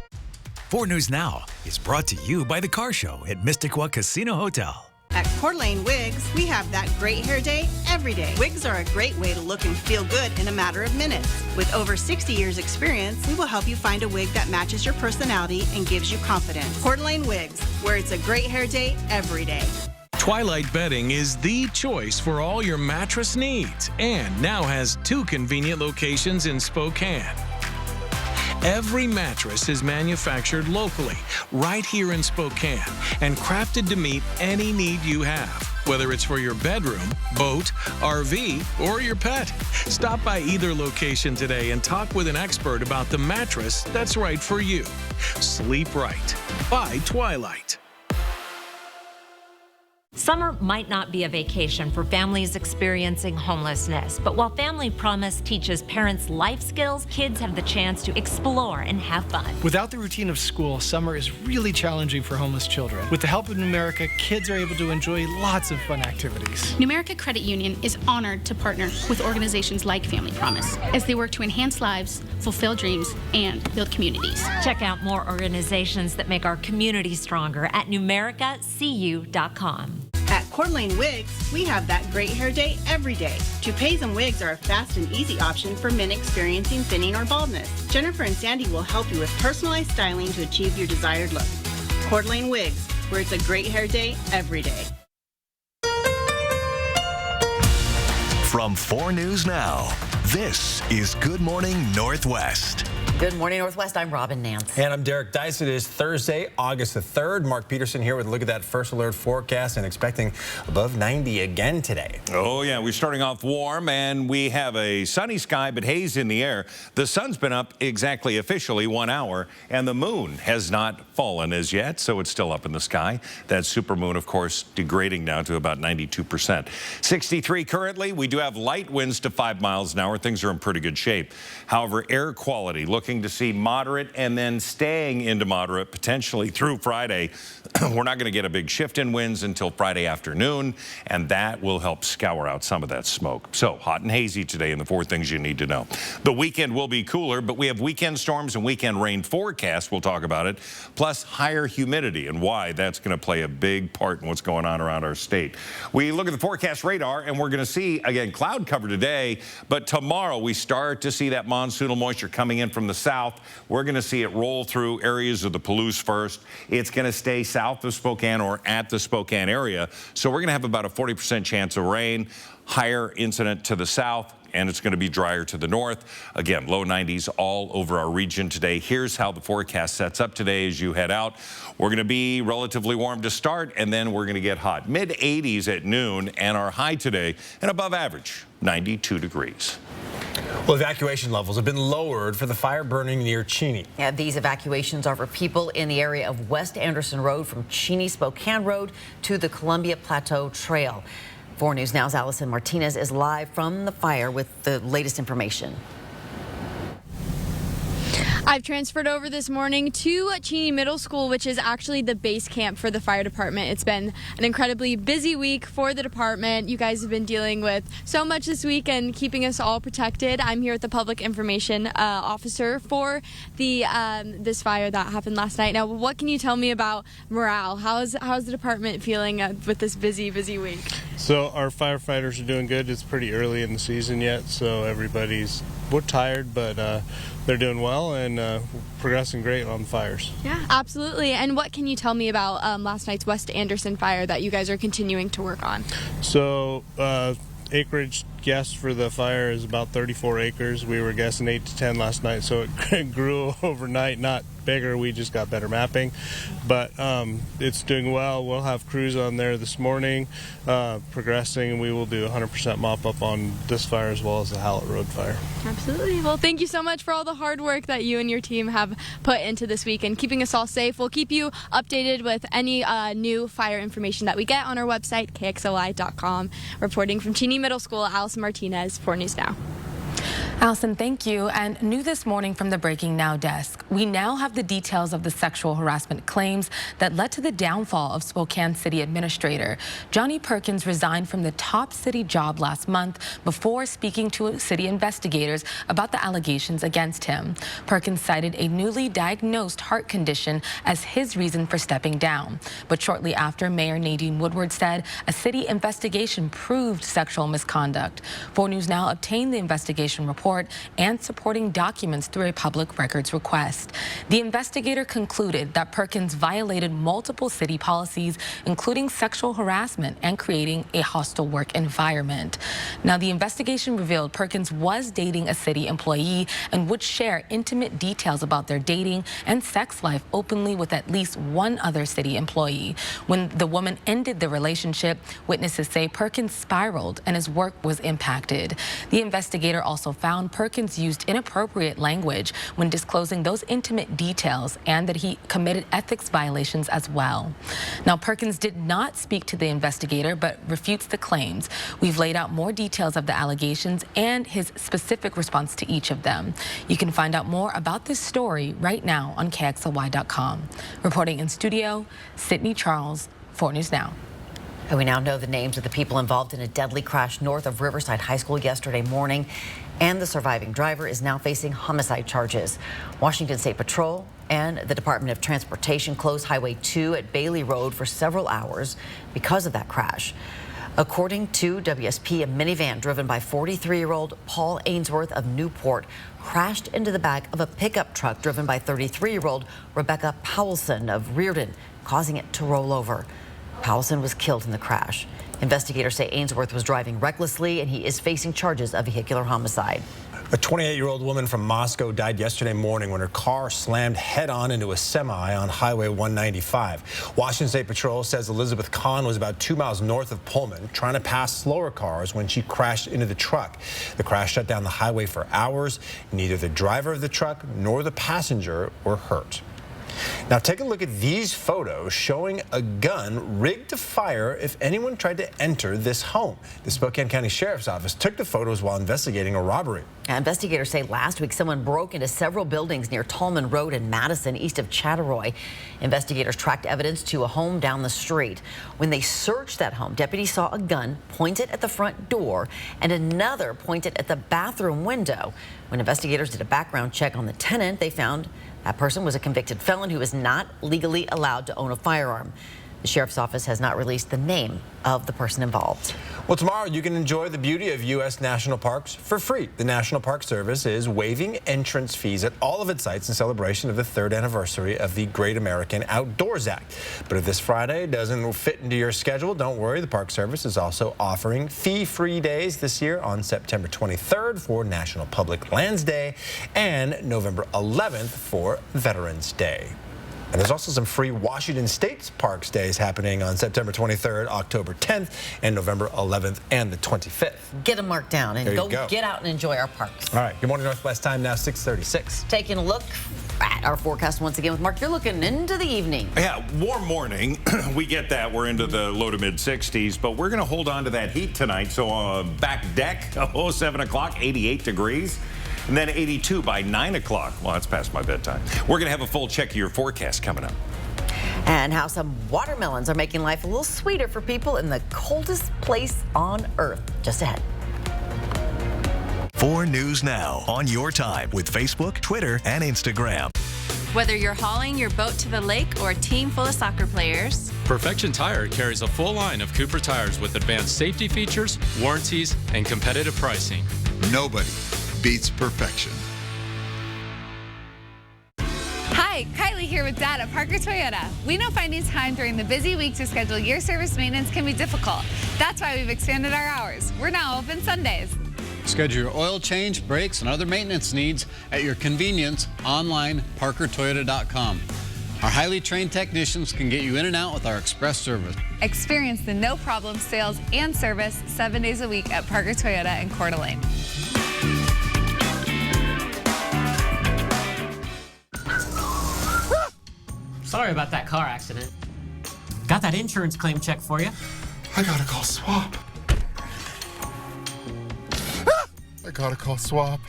4 News Now is brought to you by The Car Show at Mysticwa Casino Hotel.
At Coeur d'Alene Wigs, we have that great hair day every day. Wigs are a great way to look and feel good in a matter of minutes. With over 60 years experience, we will help you find a wig that matches your personality and gives you confidence. Coeur d'Alene Wigs, where it's a great hair day every day.
Twilight Bedding is the choice for all your mattress needs and now has 2 convenient locations in Spokane. Every mattress is manufactured locally, right here in Spokane, and crafted to meet any need you have. whether it's for your bedroom, boat, RV, or your pet. Stop by either location today and talk with an expert about the mattress that's right for you. Sleep Right by Twilight.
Summer might not be a vacation for families experiencing homelessness, but while Family Promise teaches parents life skills, kids have the chance to explore and have fun.
Without the routine of school, summer is really challenging for homeless children. With the help of Numerica, kids are able to enjoy lots of fun activities.
Numerica Credit Union is honored to partner with organizations like Family Promise as they work to enhance lives, fulfill dreams, and build communities.
Check out more organizations that make our community stronger at numericacu.com.
At Coeur d'Alene Wigs, we have that great hair day every day. Toupees and wigs are a fast and easy option for men experiencing thinning or baldness. Jennifer and Sandy will help you with personalized styling to achieve your desired look. Coeur d'Alene Wigs, where it's a great hair day every day.
From 4 News Now, this is Good Morning Northwest.
Good morning, Northwest. I'm Robin Nance.
And I'm Derek Dice. It is Thursday, August the 3rd. Mark Peterson here with a look at that first alert forecast and expecting above 90 again today.
Oh, yeah. We're starting off warm, and we have a sunny sky, but haze in the air. The sun's been up exactly officially 1 hour, and the moon has not fallen as yet, so it's still up in the sky. That supermoon, of course, degrading now to about 92%. 63 currently. We do have light winds to 5 miles an hour. Things are in pretty good shape. However, air quality looking to see moderate and then staying into moderate potentially through Friday. We're not going to get a big shift in winds until Friday afternoon, and that will help scour out some of that smoke. So hot and hazy today, and the 4 things you need to know. The weekend will be cooler, but we have weekend storms and weekend rain forecasts. We'll talk about it, plus higher humidity and why that's going to play a big part in what's going on around our state. We look at the forecast radar, and we're going to see, again, cloud cover today, but tomorrow we start to see that monsoonal moisture coming in from the south. We're going to see it roll through areas of the Palouse first. It's going to stay south of Spokane or at the Spokane area. So we're going to have about a 40% chance of rain, higher incident to the south, and it's going to be drier to the north. Again, low 90s all over our region today. Here's how the forecast sets up today as you head out. We're going to be relatively warm to start, and then we're going to get hot. Mid 80s at noon, and our high today, and above average, 92 degrees.
Well, evacuation levels have been lowered for the fire burning near Cheney.
Yeah, these evacuations are for people in the area of West Anderson Road from Cheney Spokane Road to the Columbia Plateau Trail. 4 News Now's Allison Martinez is live from the fire with the latest information.
I've transferred over this morning to Cheney Middle School, which is actually the base camp for the fire department. It's been an incredibly busy week for the department. You guys have been dealing with so much this week and keeping us all protected. I'm here with the public information officer for the this fire that happened last night. Now, what can you tell me about morale? How's the department feeling with this busy week?
So our firefighters are doing good. It's pretty early in the season yet, so we're tired, but they're doing well and progressing great on the fires.
Yeah, absolutely. And what can you tell me about last night's West Anderson fire that you guys are continuing to work on?
So acreage guess for the fire is about 34 acres. We were guessing 8 to 10 last night, so it grew overnight, not bigger. We just got better mapping, but it's doing well. We'll have crews on there this morning progressing, and we will do 100% mop up on this fire as well as the Hallett Road fire.
Absolutely. Well, thank you so much for all the hard work that you and your team have put into this week and keeping us all safe. We'll keep you updated with any new fire information that we get on our website, KXLI.com. Reporting from Cheney Middle School, Allison Martinez, 4 News Now.
Allison, thank you. And new this morning from the Breaking Now desk, we now have the details of the sexual harassment claims that led to the downfall of Spokane City Administrator. Johnny Perkins resigned from the top city job last month before speaking to city investigators about the allegations against him. Perkins cited a newly diagnosed heart condition as his reason for stepping down. But shortly after, Mayor Nadine Woodward said a city investigation proved sexual misconduct. 4 News Now obtained the investigation report report and supporting documents through a public records request. The investigator concluded that Perkins violated multiple city policies, including sexual harassment and creating a hostile work environment. Now, the investigation revealed Perkins was dating a city employee and would share intimate details about their dating and sex life openly with at least one other city employee. When the woman ended the relationship, witnesses say Perkins spiraled and his work was impacted. The investigator also found Perkins used inappropriate language when disclosing those intimate details and that he committed ethics violations as well. Now, Perkins did not speak to the investigator but refutes the claims. We've laid out more details of the allegations and his specific response to each of them. You can find out more about this story right now on KXLY.com. Reporting in studio, Sydney Charles, 4 News Now.
And we now know the names of the people involved in a deadly crash north of Riverside High School yesterday morning, and the surviving driver is now facing homicide charges. Washington State Patrol and the Department of Transportation closed Highway 2 at Bailey Road for several hours because of that crash. According to WSP, a minivan driven by 43-year-old Paul Ainsworth of Newport crashed into the back of a pickup truck driven by 33-year-old Rebecca Powelson of Reardon, causing it to roll over. Powelson was killed in the crash. Investigators say Ainsworth was driving recklessly, and he is facing charges of vehicular homicide.
A 28-year-old woman from Moscow died yesterday morning when her car slammed head-on into a semi on Highway 195. Washington State Patrol says Elizabeth Kahn was about 2 miles north of Pullman, trying to pass slower cars when she crashed into the truck. The crash shut down the highway for hours. Neither the driver of the truck nor the passenger were hurt. Now take a look at these photos showing a gun rigged to fire if anyone tried to enter this home. The Spokane County Sheriff's Office took the photos while investigating a robbery.
Investigators say last week someone broke into several buildings near Tallman Road in Madison, east of Chattaroy. Investigators tracked evidence to a home down the street. When they searched that home, deputies saw a gun pointed at the front door and another pointed at the bathroom window. When investigators did a background check on the tenant, they found that person was a convicted felon who is not legally allowed to own a firearm. The Sheriff's Office has not released the name of the person involved.
Well, tomorrow you can enjoy the beauty of U.S. national parks for free. The National Park Service is waiving entrance fees at all of its sites in celebration of the 3rd anniversary of the Great American Outdoors Act. But if this Friday doesn't fit into your schedule, don't worry. The Park Service is also offering fee-free days this year on September 23rd for National Public Lands Day and November 11th for Veterans Day. And there's also some free Washington State Parks Days happening on September 23rd, October 10th, and November 11th and the 25th.
Get them marked down and go get out and enjoy our parks.
All right, good morning, Northwest time now, 6:36.
Taking a look at our forecast once again with Mark. You're looking into the evening.
Yeah, warm morning. We get that. We're into the low to mid 60s, but we're going to hold on to that heat tonight. So back deck, 7 o'clock, 88 degrees. And then 82 by 9 o'clock. Well, that's past my bedtime. We're going to have a full check of your forecast coming up.
And how some watermelons are making life a little sweeter for people in the coldest place on earth. Just ahead.
4 News Now on your time with Facebook, Twitter, and Instagram.
Whether you're hauling your boat to the lake or a team full of soccer players,
Perfection Tire carries a full line of Cooper tires with advanced safety features, warranties, and competitive pricing.
Nobody beats perfection.
Hi, Kylie here with Dad at Parker Toyota. We know finding time during the busy week to schedule your service maintenance can be difficult. That's why we've expanded our hours. We're now open Sundays.
Schedule your oil change, brakes, and other maintenance needs at your convenience online, parkertoyota.com. Our highly trained technicians can get you in and out with our express service.
Experience the no-problem sales and service 7 days a week at Parker Toyota in Coeur d'Alene.
Sorry about that car accident. Got that insurance claim check for you.
I gotta call SWAP. I gotta call SWAP.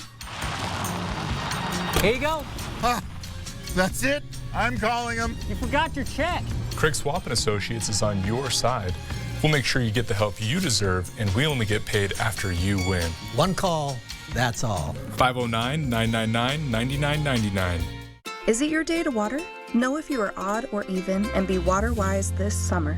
Here you go.
That's it. I'm calling them.
You forgot your check.
Craig Swap & Associates is on your side. We'll make sure you get the help you deserve, and we only get paid after you win.
One call, that's all.
509-999-9999.
Is it your day to water? Know if you are odd or even and be water wise this summer.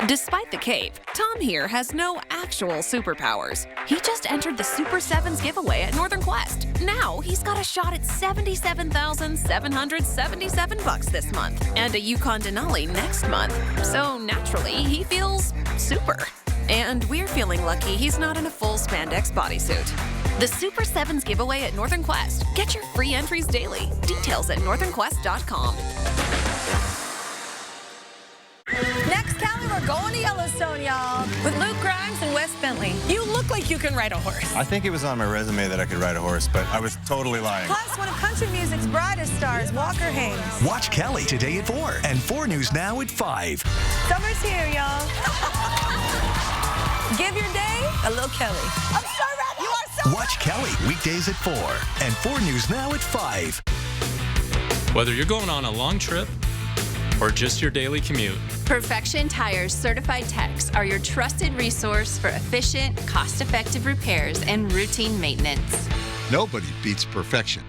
Despite the cape, Tom here has no actual superpowers. He just entered the Super Sevens giveaway at Northern Quest. Now he's got a shot at $77,777 this month and a Yukon Denali next month. So naturally, he feels super. And we're feeling lucky he's not in a full spandex bodysuit. The Super Sevens giveaway at Northern Quest. Get your free entries daily. Details at northernquest.com.
Next, Callie, we're going to Yellowstone, y'all, with Luke Grimes and Wes Bentley. You look like you can ride a horse.
I think it was on my resume that I could ride a horse, but I was totally lying.
Plus, one of country music's brightest stars, Walker Hayes.
Watch Kelly today at 4 and 4 News Now at 5.
Summer's here, y'all. Give your day a little Kelly. I'm so ready. You are so
Watch Kelly weekdays at 4 and 4 News Now at 5.
Whether you're going on a long trip or just your daily commute,
Perfection Tires certified techs are your trusted resource for efficient, cost-effective repairs and routine maintenance.
Nobody beats perfection.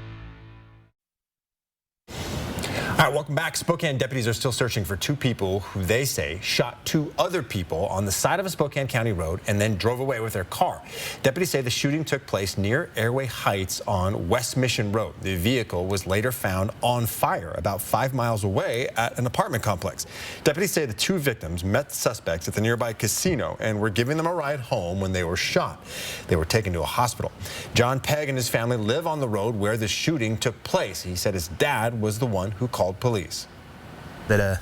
All right, welcome back. Spokane deputies are still searching for 2 people who they say shot 2 other people on the side of a Spokane County road and then drove away with their car. Deputies say the shooting took place near Airway Heights on West Mission Road. The vehicle was later found on fire about 5 miles away at an apartment complex. Deputies say the 2 victims met the suspects at the nearby casino and were giving them a ride home when they were shot. They were taken to a hospital. John Pegg and his family live on the road where the shooting took place. He said his dad was the one who called police.
That a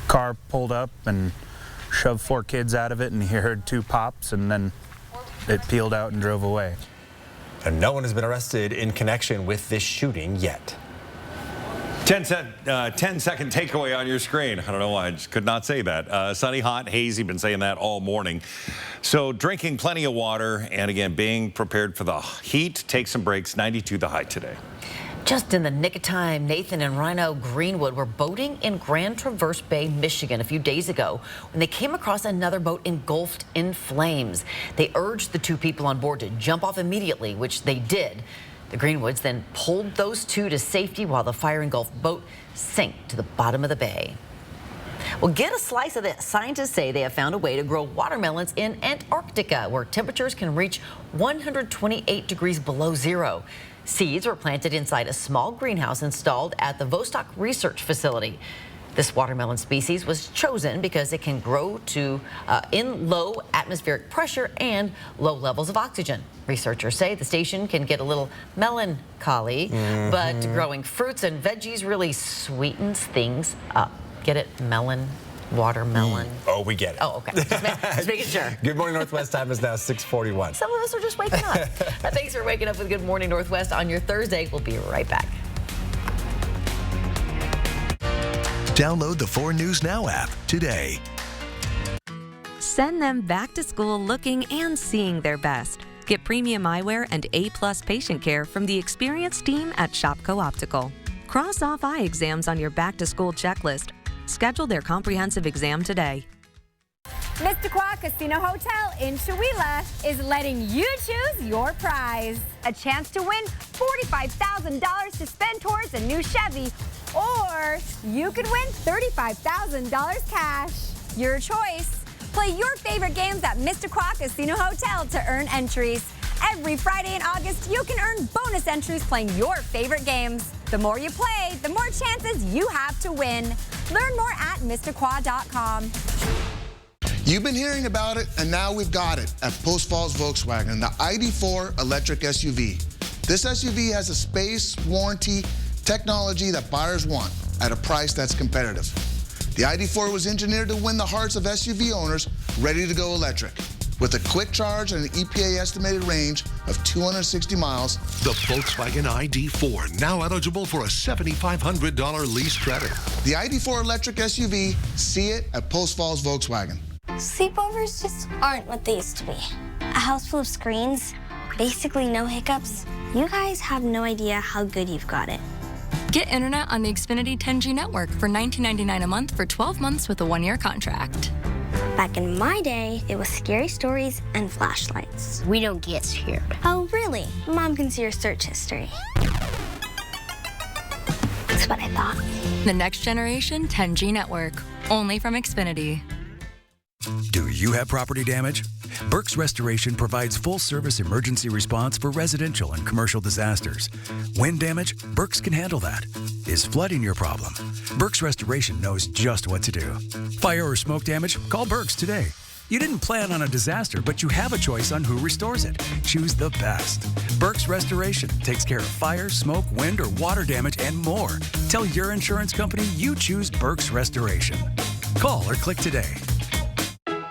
car pulled up and shoved 4 kids out of it, and he heard 2 pops, and then it peeled out and drove away.
And no one has been arrested in connection with this shooting yet.
10-second takeaway on your screen. I don't know why, I just could not say that. Sunny, hot, hazy, been saying that all morning. So drinking plenty of water and again, being prepared for the heat. Take some breaks, 92 the high today.
Just in the nick of time, Nathan and Rhino Greenwood were boating in Grand Traverse Bay, Michigan a few days ago when they came across another boat engulfed in flames. They urged the 2 people on board to jump off immediately, which they did. The Greenwoods then pulled those 2 to safety while the fire-engulfed boat sank to the bottom of the bay. Well, get a slice of this. Scientists say they have found a way to grow watermelons in Antarctica, where temperatures can reach 128 degrees below zero. Seeds were planted inside a small greenhouse installed at the Vostok Research Facility. This watermelon species was chosen because it can grow to in low atmospheric pressure and low levels of oxygen. Researchers say the station can get a little melancholy, but growing fruits and veggies really sweetens things up. Get it? Watermelon.
Oh, we get it.
Oh, okay. Just making sure.
Good Morning Northwest time is now 6:41.
Some of us are just waking up. Thanks for waking up with Good Morning Northwest on your Thursday. We'll be right back.
Download the 4 News Now app today.
Send them back to school looking and seeing their best. Get premium eyewear and A+ patient care from the experienced team at Shopko Optical. Cross off eye exams on your back-to-school checklist. Schedule their comprehensive exam today.
Mr. Casino Hotel in Chewelah is letting you choose your prize. A chance to win $45,000 to spend towards a new Chevy, or you could win $35,000 cash. Your choice. Play your favorite games at Mr. Casino Hotel to earn entries. Every Friday in August, you can earn bonus entries playing your favorite games. The more you play, the more chances you have to win. Learn more at MrQuad.com.
You've been hearing about it, and now we've got it at Post Falls Volkswagen, the ID4 electric SUV. This SUV has a space, warranty, technology that buyers want at a price that's competitive. The ID4 was engineered to win the hearts of SUV owners ready to go electric. With a quick charge and an EPA estimated range of 260 miles.
The Volkswagen ID4, now eligible for a $7,500 lease credit.
The ID4 electric SUV, see it at Post Falls Volkswagen.
Sleepovers just aren't what they used to be. A house full of screens, basically no hiccups. You guys have no idea how good you've got it.
Get internet on the Xfinity 10G network for $19.99 a month for 12 months with a 1-year contract.
Back in my day, it was scary stories and flashlights. We don't get scared. Oh, really? Mom can see your search history. That's what I thought.
The next generation 10G network, only from Xfinity.
Do you have property damage? Burke's Restoration provides full-service emergency response for residential and commercial disasters. Wind damage? Burke's can handle that. Is flooding your problem? Burke's Restoration knows just what to do. Fire or smoke damage? Call Burke's today. You didn't plan on a disaster, but you have a choice on who restores it. Choose the best. Burke's Restoration takes care of fire, smoke, wind, or water damage and more. Tell your insurance company you choose Burke's Restoration. Call or click today.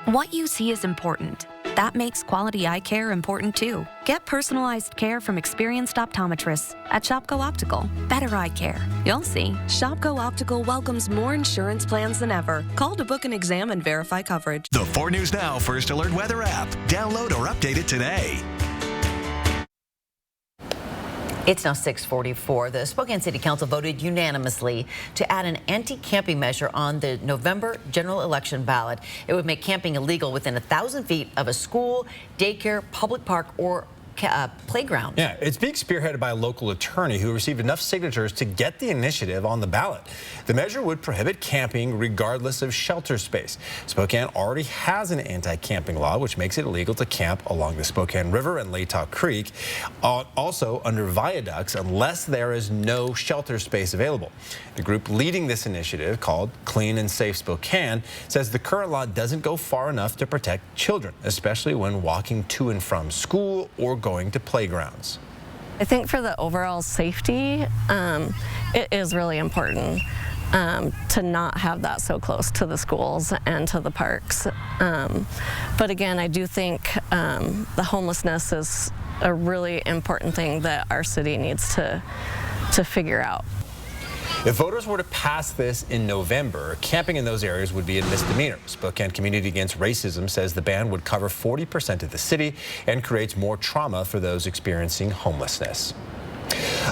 What you see is important. That makes quality eye care important too. Get personalized care from experienced optometrists at Shopko Optical. Better eye care. You'll see. Shopko Optical welcomes more insurance plans than ever. Call to book an exam and verify coverage.
The 4 News Now First Alert Weather app. Download or update it today.
It's now 6:44. The Spokane City Council voted unanimously to add an anti-camping measure on the November general election ballot. It would make camping illegal within 1,000 feet of a school, daycare, public park, or playground.
Yeah, it's being spearheaded by a local attorney who received enough signatures to get the initiative on the ballot. The measure would prohibit camping regardless of shelter space. Spokane already has an anti-camping law, which makes it illegal to camp along the Spokane River and Latah Creek, also under viaducts, unless there is no shelter space available. The group leading this initiative, called Clean and Safe Spokane, says the current law doesn't go far enough to protect children, especially when walking to and from school or going to playgrounds.
I think for the overall safety, it is really important to not have that so close to the schools and to the parks. But again, I do think the homelessness is a really important thing that our city needs to figure out.
If voters were to pass this in November, camping in those areas would be a misdemeanor. Spokane Community Against Racism says the ban would cover 40% of the city and creates more trauma for those experiencing homelessness.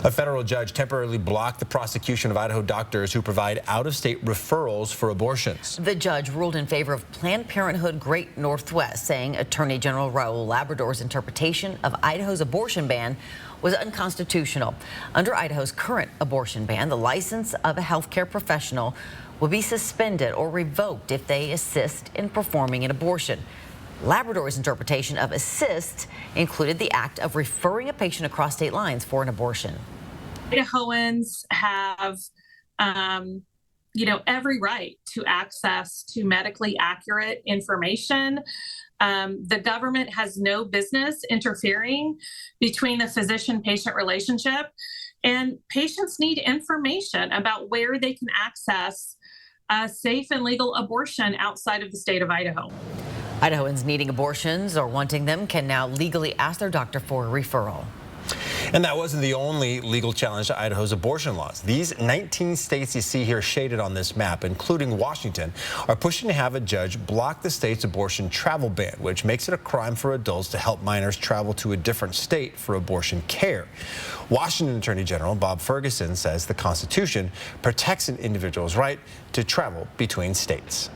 A federal judge temporarily blocked the prosecution of Idaho doctors who provide out-of-state referrals for abortions.
The judge ruled in favor of Planned Parenthood Great Northwest, saying Attorney General Raul Labrador's interpretation of Idaho's abortion ban was unconstitutional. Under Idaho's current abortion ban, the license of a healthcare professional will be suspended or revoked if they assist in performing an abortion. Labrador's interpretation of assist included the act of referring a patient across state lines for an abortion.
Idahoans have, every right to access to medically accurate information. The government has no business interfering between the physician-patient relationship, and patients need information about where they can access a safe and legal abortion outside of the state of Idaho.
Idahoans needing abortions or wanting them can now legally ask their doctor for a referral.
And that wasn't the only legal challenge to Idaho's abortion laws. These 19 states you see here shaded on this map, including Washington, are pushing to have a judge block the state's abortion travel ban, which makes it a crime for adults to help minors travel to a different state for abortion care. Washington Attorney General Bob Ferguson says the Constitution protects an individual's right to travel between states.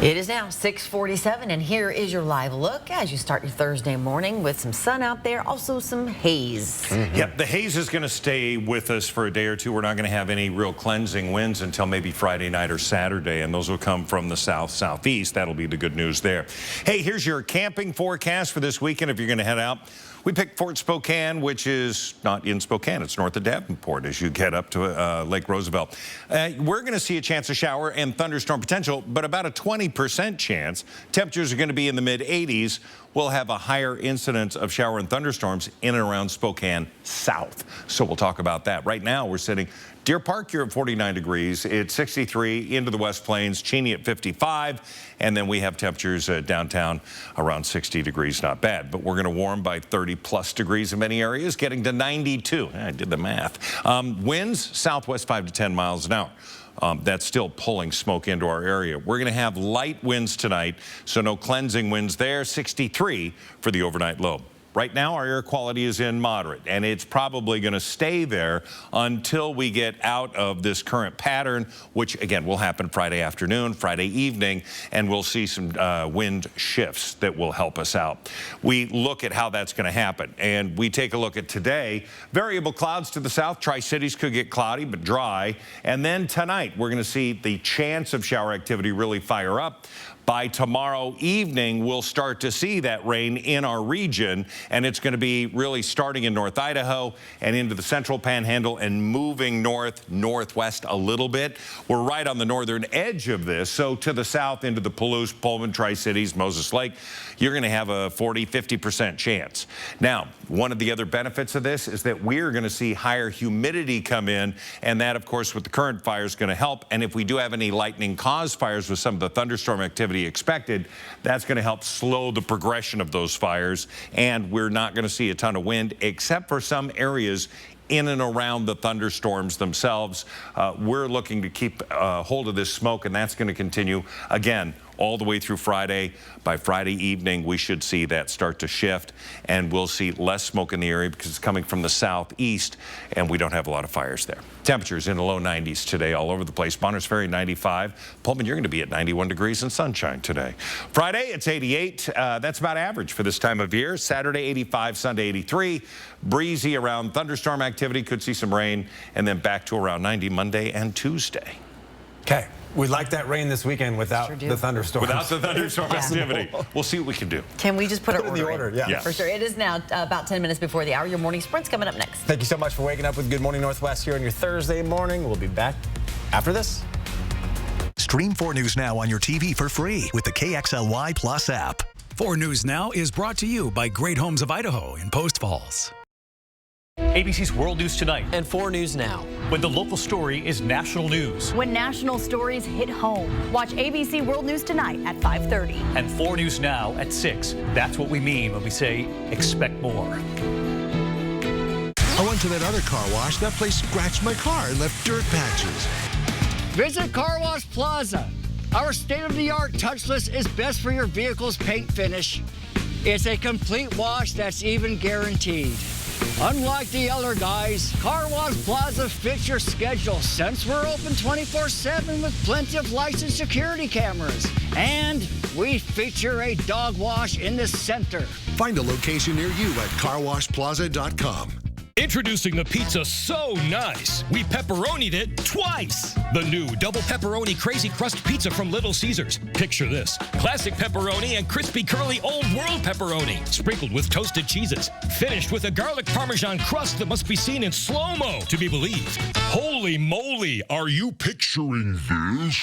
It is now 6:47, and here is your live look as you start your Thursday morning with some sun out there, also some haze.
Yep, the haze is going to stay with us for a day or two. We're not going to have any real cleansing winds until maybe Friday night or Saturday, and those will come from the south-southeast. That'll be the good news there. Hey, here's your camping forecast for this weekend if you're going to head out. We picked Fort Spokane, which is not in Spokane. It's north of Davenport as you get up to Lake Roosevelt. We're going to see a chance of shower and thunderstorm potential, but about a 20% chance. Temperatures are going to be in the mid-80s. We'll have a higher incidence of shower and thunderstorms in and around Spokane South. So we'll talk about that. Right now, we're sitting Deer Park, you're at 49 degrees. It's 63 into the West Plains, Cheney at 55. And then we have temperatures downtown around 60 degrees. Not bad, but we're going to warm by 30+ degrees in many areas, getting to 92. I did the math. Winds southwest 5 to 10 miles an hour. That's still pulling smoke into our area. We're going to have light winds tonight, so no cleansing winds there. 63 for the overnight low. Right now, our air quality is in moderate, and it's probably going to stay there until we get out of this current pattern, which, again, will happen Friday afternoon, Friday evening, and we'll see some wind shifts that will help us out. We look at how that's going to happen, and we take a look at today. Variable clouds to the south. Tri-Cities could get cloudy but dry. And then tonight, we're going to see the chance of shower activity really fire up. By tomorrow evening, we'll start to see that rain in our region, and it's going to be really starting in North Idaho and into the central panhandle and moving northwest a little bit. We're right on the northern edge of this, so to the south into the Palouse, Pullman, Tri-Cities, Moses Lake, you're going to have a 40–50% chance. Now, one of the other benefits of this is that we're going to see higher humidity come in, and that, of course, with the current fire is going to help. And if we do have any lightning-caused fires with some of the thunderstorm activity expected, that's going to help slow the progression of those fires, and we're not going to see a ton of wind except for some areas in and around the thunderstorms themselves. We're looking to keep hold of this smoke, and that's going to continue again all the way through Friday. By Friday evening, we should see that start to shift, and we'll see less smoke in the area because it's coming from the southeast, and we don't have a lot of fires there. Temperatures in the low 90s today all over the place. Bonners Ferry 95. Pullman, you're going to be at 91 degrees and sunshine today. Friday, it's 88. That's about average for this time of year. Saturday, 85. Sunday, 83. Breezy around thunderstorm activity. Could see some rain, and then back to around 90 Monday and Tuesday.
Okay. We'd like that rain this weekend without the thunderstorms.
Without the thunderstorm activity. We'll see what we can do.
Can we just put it
in the order? Yeah.
For sure. It is now about 10 minutes before the hour. Your morning sprint's coming up next.
Thank you so much for waking up with Good Morning Northwest here on your Thursday morning. We'll be back after this.
Stream 4 News Now on your TV for free with the KXLY Plus app.
4 News Now is brought to you by Great Homes of Idaho in Post Falls.
ABC's World News Tonight.
And 4 News Now.
When the local story is national news.
When national stories hit home. Watch ABC World News Tonight at 5:30.
And 4 News Now at 6. That's what we mean when we say expect more.
I went to that other car wash. That place scratched my car and left dirt patches.
Visit Car Wash Plaza. Our state-of-the-art touchless is best for your vehicle's paint finish. It's a complete wash that's even guaranteed. Unlike the other guys, Car Wash Plaza fits your schedule since we're open 24/7 with plenty of licensed security cameras. And we feature a dog wash in the center.
Find a location near you at carwashplaza.com.
Introducing the pizza so nice, we pepperonied it twice. The new double pepperoni crazy crust pizza from Little Caesars. Picture this: classic pepperoni and crispy curly old world pepperoni, sprinkled with toasted cheeses, finished with a garlic parmesan crust that must be seen in slow-mo to be believed. Holy moly, are you picturing this?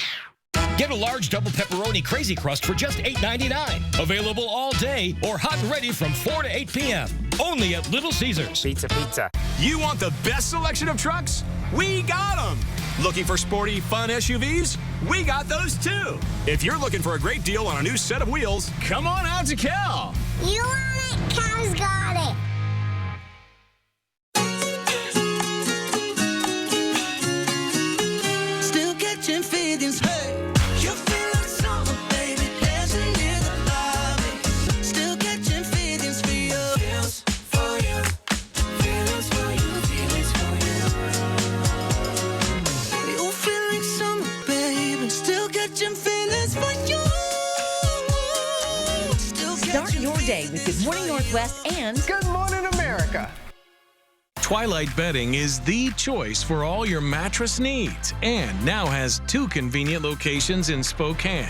Get a large double pepperoni crazy crust for just $8.99. Available all day or hot and ready from 4 to 8 p.m. Only at Little Caesars.
Pizza. You want the best selection of trucks? We got them. Looking for sporty, fun SUVs? We got those too. If you're looking for a great deal on a new set of wheels, come on out to Cal.
You want it? Cal's got it.
Still catching feelings, hey. You feel like summer, baby, dancing in the lobby. Still catching feelings for you. Feels for you. Feelings for you. Feelings for you. You feel like summer, baby. Still catching feelings for you.
Start your day with Good Morning Northwest and
Good Morning America.
Twilight Bedding is the choice for all your mattress needs and now has 2 convenient locations in Spokane.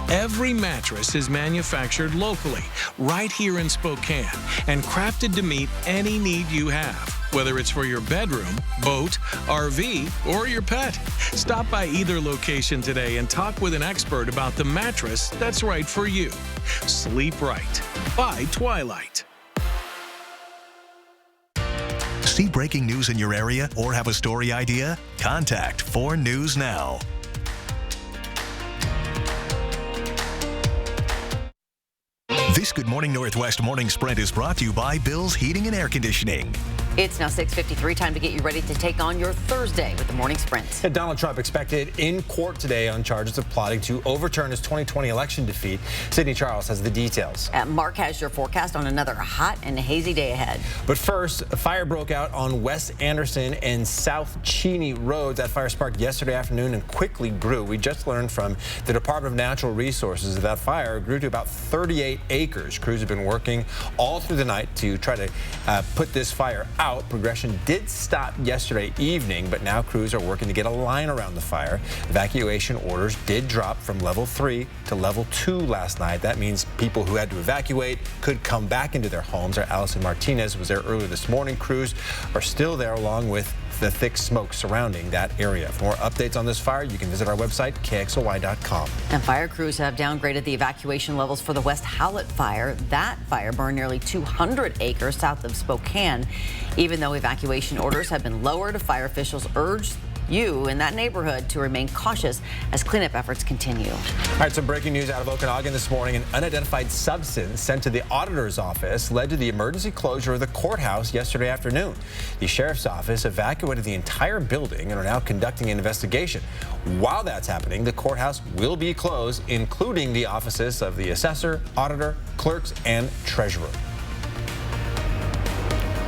Every mattress is manufactured locally, right here in Spokane, and crafted to meet any need you have, whether it's for your bedroom, boat, RV, or your pet. Stop by either location today and talk with an expert about the mattress that's right for you. Sleep right. By Twilight.
See breaking news in your area or have a story idea? Contact 4 News Now. This Good Morning Northwest morning sprint is brought to you by Bill's Heating and Air Conditioning.
It's now 6:53, time to get you ready to take on your Thursday with the morning sprint.
Donald Trump expected in court today on charges of plotting to overturn his 2020 election defeat. Sydney Charles has the details.
Mark has your forecast on another hot and hazy day ahead.
But first, a fire broke out on West Anderson and South Cheney roads. That fire sparked yesterday afternoon and quickly grew. We just learned from the Department of Natural Resources that fire grew to about 38 acres. Crews have been working all through the night to try to put this fire out. Progression did stop yesterday evening, but now crews are working to get a line around the fire. Evacuation orders did drop from level 3 to level 2 last night. That means people who had to evacuate could come back into their homes. Our Allison Martinez was there earlier this morning. Crews are still there along with the thick smoke surrounding that area. For more updates on this fire, you can visit our website, KXLY.com.
And fire crews have downgraded the evacuation levels for the West Howlett fire. That fire burned nearly 200 acres south of Spokane. Even though evacuation orders have been lowered, fire officials urged you in that neighborhood to remain cautious as cleanup efforts continue.
All right, some breaking news out of Okanagan this morning. An unidentified substance sent to the auditor's office led to the emergency closure of the courthouse yesterday afternoon. The sheriff's office evacuated the entire building and are now conducting an investigation. While that's happening, the courthouse will be closed, including the offices of the assessor, auditor, clerks, and treasurer.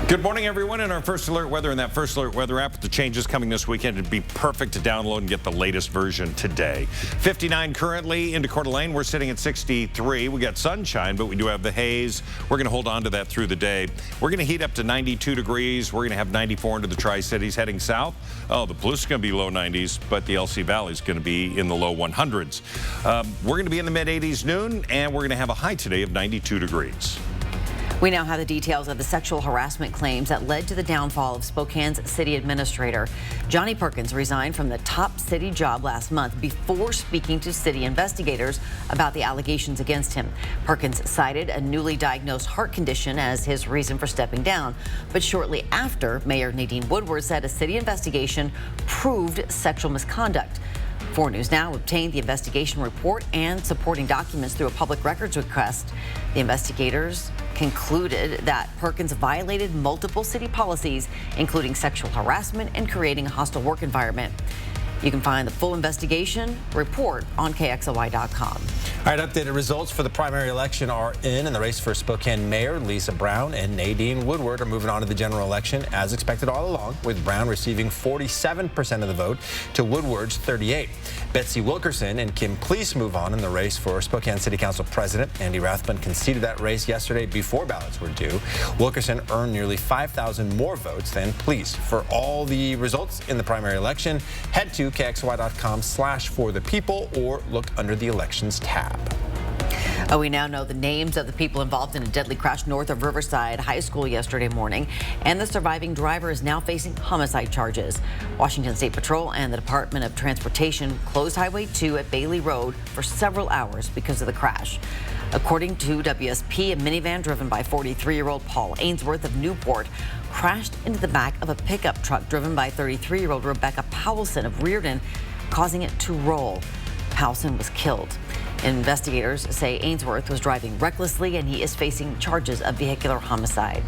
Good morning, everyone. In our First Alert Weather and that First Alert Weather app with the changes coming this weekend, it'd be perfect to download and get the latest version today. 59 currently into Coeur d'Alene. We're sitting at 63. We got sunshine, but we do have the haze. We're going to hold on to that through the day. We're going to heat up to 92 degrees. We're going to have 94 into the Tri-Cities heading south. Oh, the Palouse is going to be low 90s, but the LC Valley is going to be in the low 100s. We're going to be in the mid 80s noon, and we're going to have a high today of 92 degrees.
We now have the details of the sexual harassment claims that led to the downfall of Spokane's city administrator. Johnny Perkins resigned from the top city job last month before speaking to city investigators about the allegations against him. Perkins cited a newly diagnosed heart condition as his reason for stepping down. But shortly after, Mayor Nadine Woodward said a city investigation proved sexual misconduct. 4 News Now obtained the investigation report and supporting documents through a public records request. The investigators concluded that Perkins violated multiple city policies, including sexual harassment and creating a hostile work environment. You can find the full investigation report on KXLY.com.
All right, updated results for the primary election are in. And the race for Spokane Mayor Lisa Brown and Nadine Woodward are moving on to the general election as expected all along, with Brown receiving 47% of the vote to Woodward's 38%. Betsy Wilkerson and Kim Please move on in the race for Spokane City Council President. Andy Rathbun conceded that race yesterday before ballots were due. Wilkerson earned nearly 5,000 more votes than Please. For all the results in the primary election, head to KXLY.com/forthepeople or look under the elections tab.
We now know the names of the people involved in a deadly crash north of Riverside High School yesterday morning, and the surviving driver is now facing homicide charges. Washington State Patrol and the Department of Transportation closed Highway 2 at Bailey Road for several hours because of the crash. According to WSP, a minivan driven by 43-year-old Paul Ainsworth of Newport crashed into the back of a pickup truck driven by 33-year-old Rebecca Powelson of Reardon, causing it to roll. Powelson was killed. Investigators say Ainsworth was driving recklessly and he is facing charges of vehicular homicide.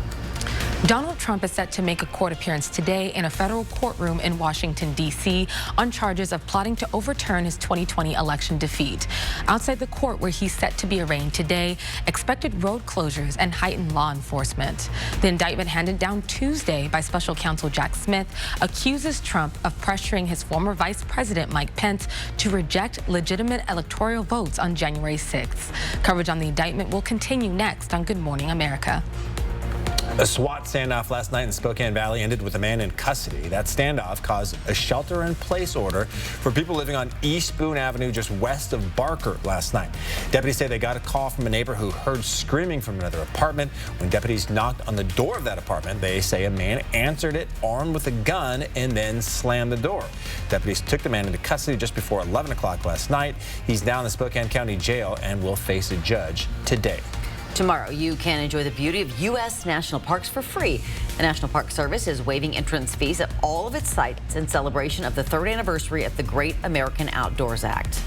Donald Trump is set to make a court appearance today in a federal courtroom in Washington, D.C. on charges of plotting to overturn his 2020 election defeat. Outside the court where he's set to be arraigned today, expected road closures and heightened law enforcement. The indictment handed down Tuesday by special counsel Jack Smith accuses Trump of pressuring his former vice president Mike Pence to reject legitimate electoral votes on January 6th. Coverage on the indictment will continue next on Good Morning America.
A SWAT standoff last night in Spokane Valley ended with a man in custody. That standoff caused a shelter-in-place order for people living on East Boone Avenue just west of Barker last night. Deputies say they got a call from a neighbor who heard screaming from another apartment. When deputies knocked on the door of that apartment, they say a man answered it armed with a gun and then slammed the door. Deputies took the man into custody just before 11 o'clock last night. He's now in the Spokane County Jail and will face a judge today.
Tomorrow, you can enjoy the beauty of U.S. national parks for free. The National Park Service is waiving entrance fees at all of its sites in celebration of the 3rd anniversary of the Great American Outdoors Act.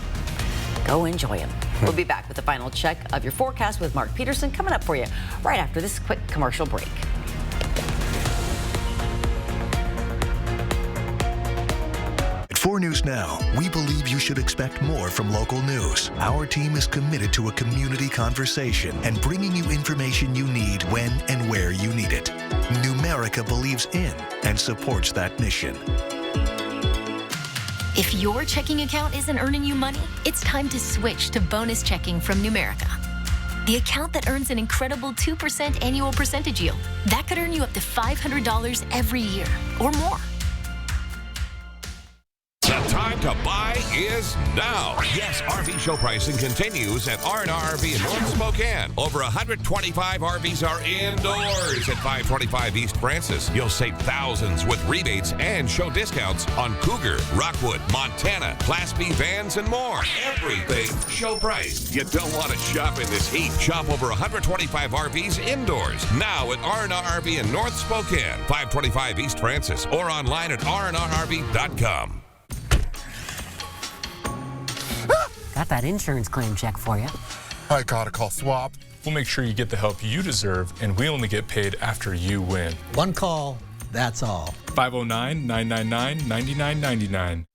Go enjoy them. We'll be back with the final check of your forecast with Mark Peterson coming up for you right after this quick commercial break.
At 4 News Now, we believe you should expect more from local news. Our team is committed to a community conversation and bringing you information you need when and where you need it. Numerica believes in and supports that mission.
If your checking account isn't earning you money, it's time to switch to bonus checking from Numerica. The account that earns an incredible 2% annual percentage yield. That could earn you up to $500 every year or more.
The time to buy is now. Yes, RV show pricing continues at R&R RV in North Spokane. Over 125 RVs are indoors at 525 East Francis. You'll save thousands with rebates and show discounts on Cougar, Rockwood, Montana, Class B vans, and more. Everything show price. You don't want to shop in this heat. Shop over 125 RVs indoors now at R&R RV in North Spokane, 525 East Francis, or online at rnrrv.com.
Got that insurance claim check for you.
I gotta call Swap. We'll make sure you get the help you deserve, and we only get paid after you win.
One call, that's all.
509-999-9999.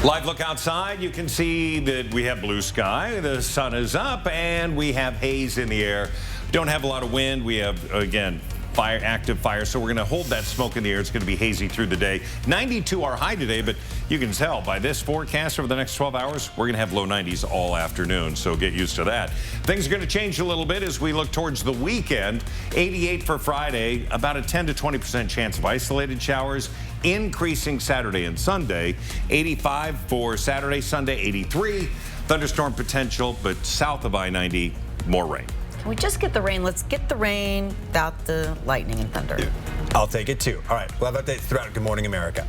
Live look outside, you can see that we have blue sky, the sun is up, and we have haze in the air. Don't have a lot of wind. We have, again, active fire, so we're going to hold that smoke in the air. It's going to be hazy through the day. 92 our high today, but you can tell by this forecast over the next 12 hours, we're going to have low 90s all afternoon, so get used to that. Things are going to change a little bit as we look towards the weekend. 88 for Friday, about a 10 to 20% chance of isolated showers, increasing Saturday and Sunday. 85 for Saturday, Sunday, 83. Thunderstorm potential, but south of I-90, more rain.
Can we just get the rain? Let's get the rain without the lightning and thunder.
I'll take it too. All right, we'll have updates throughout Good Morning America.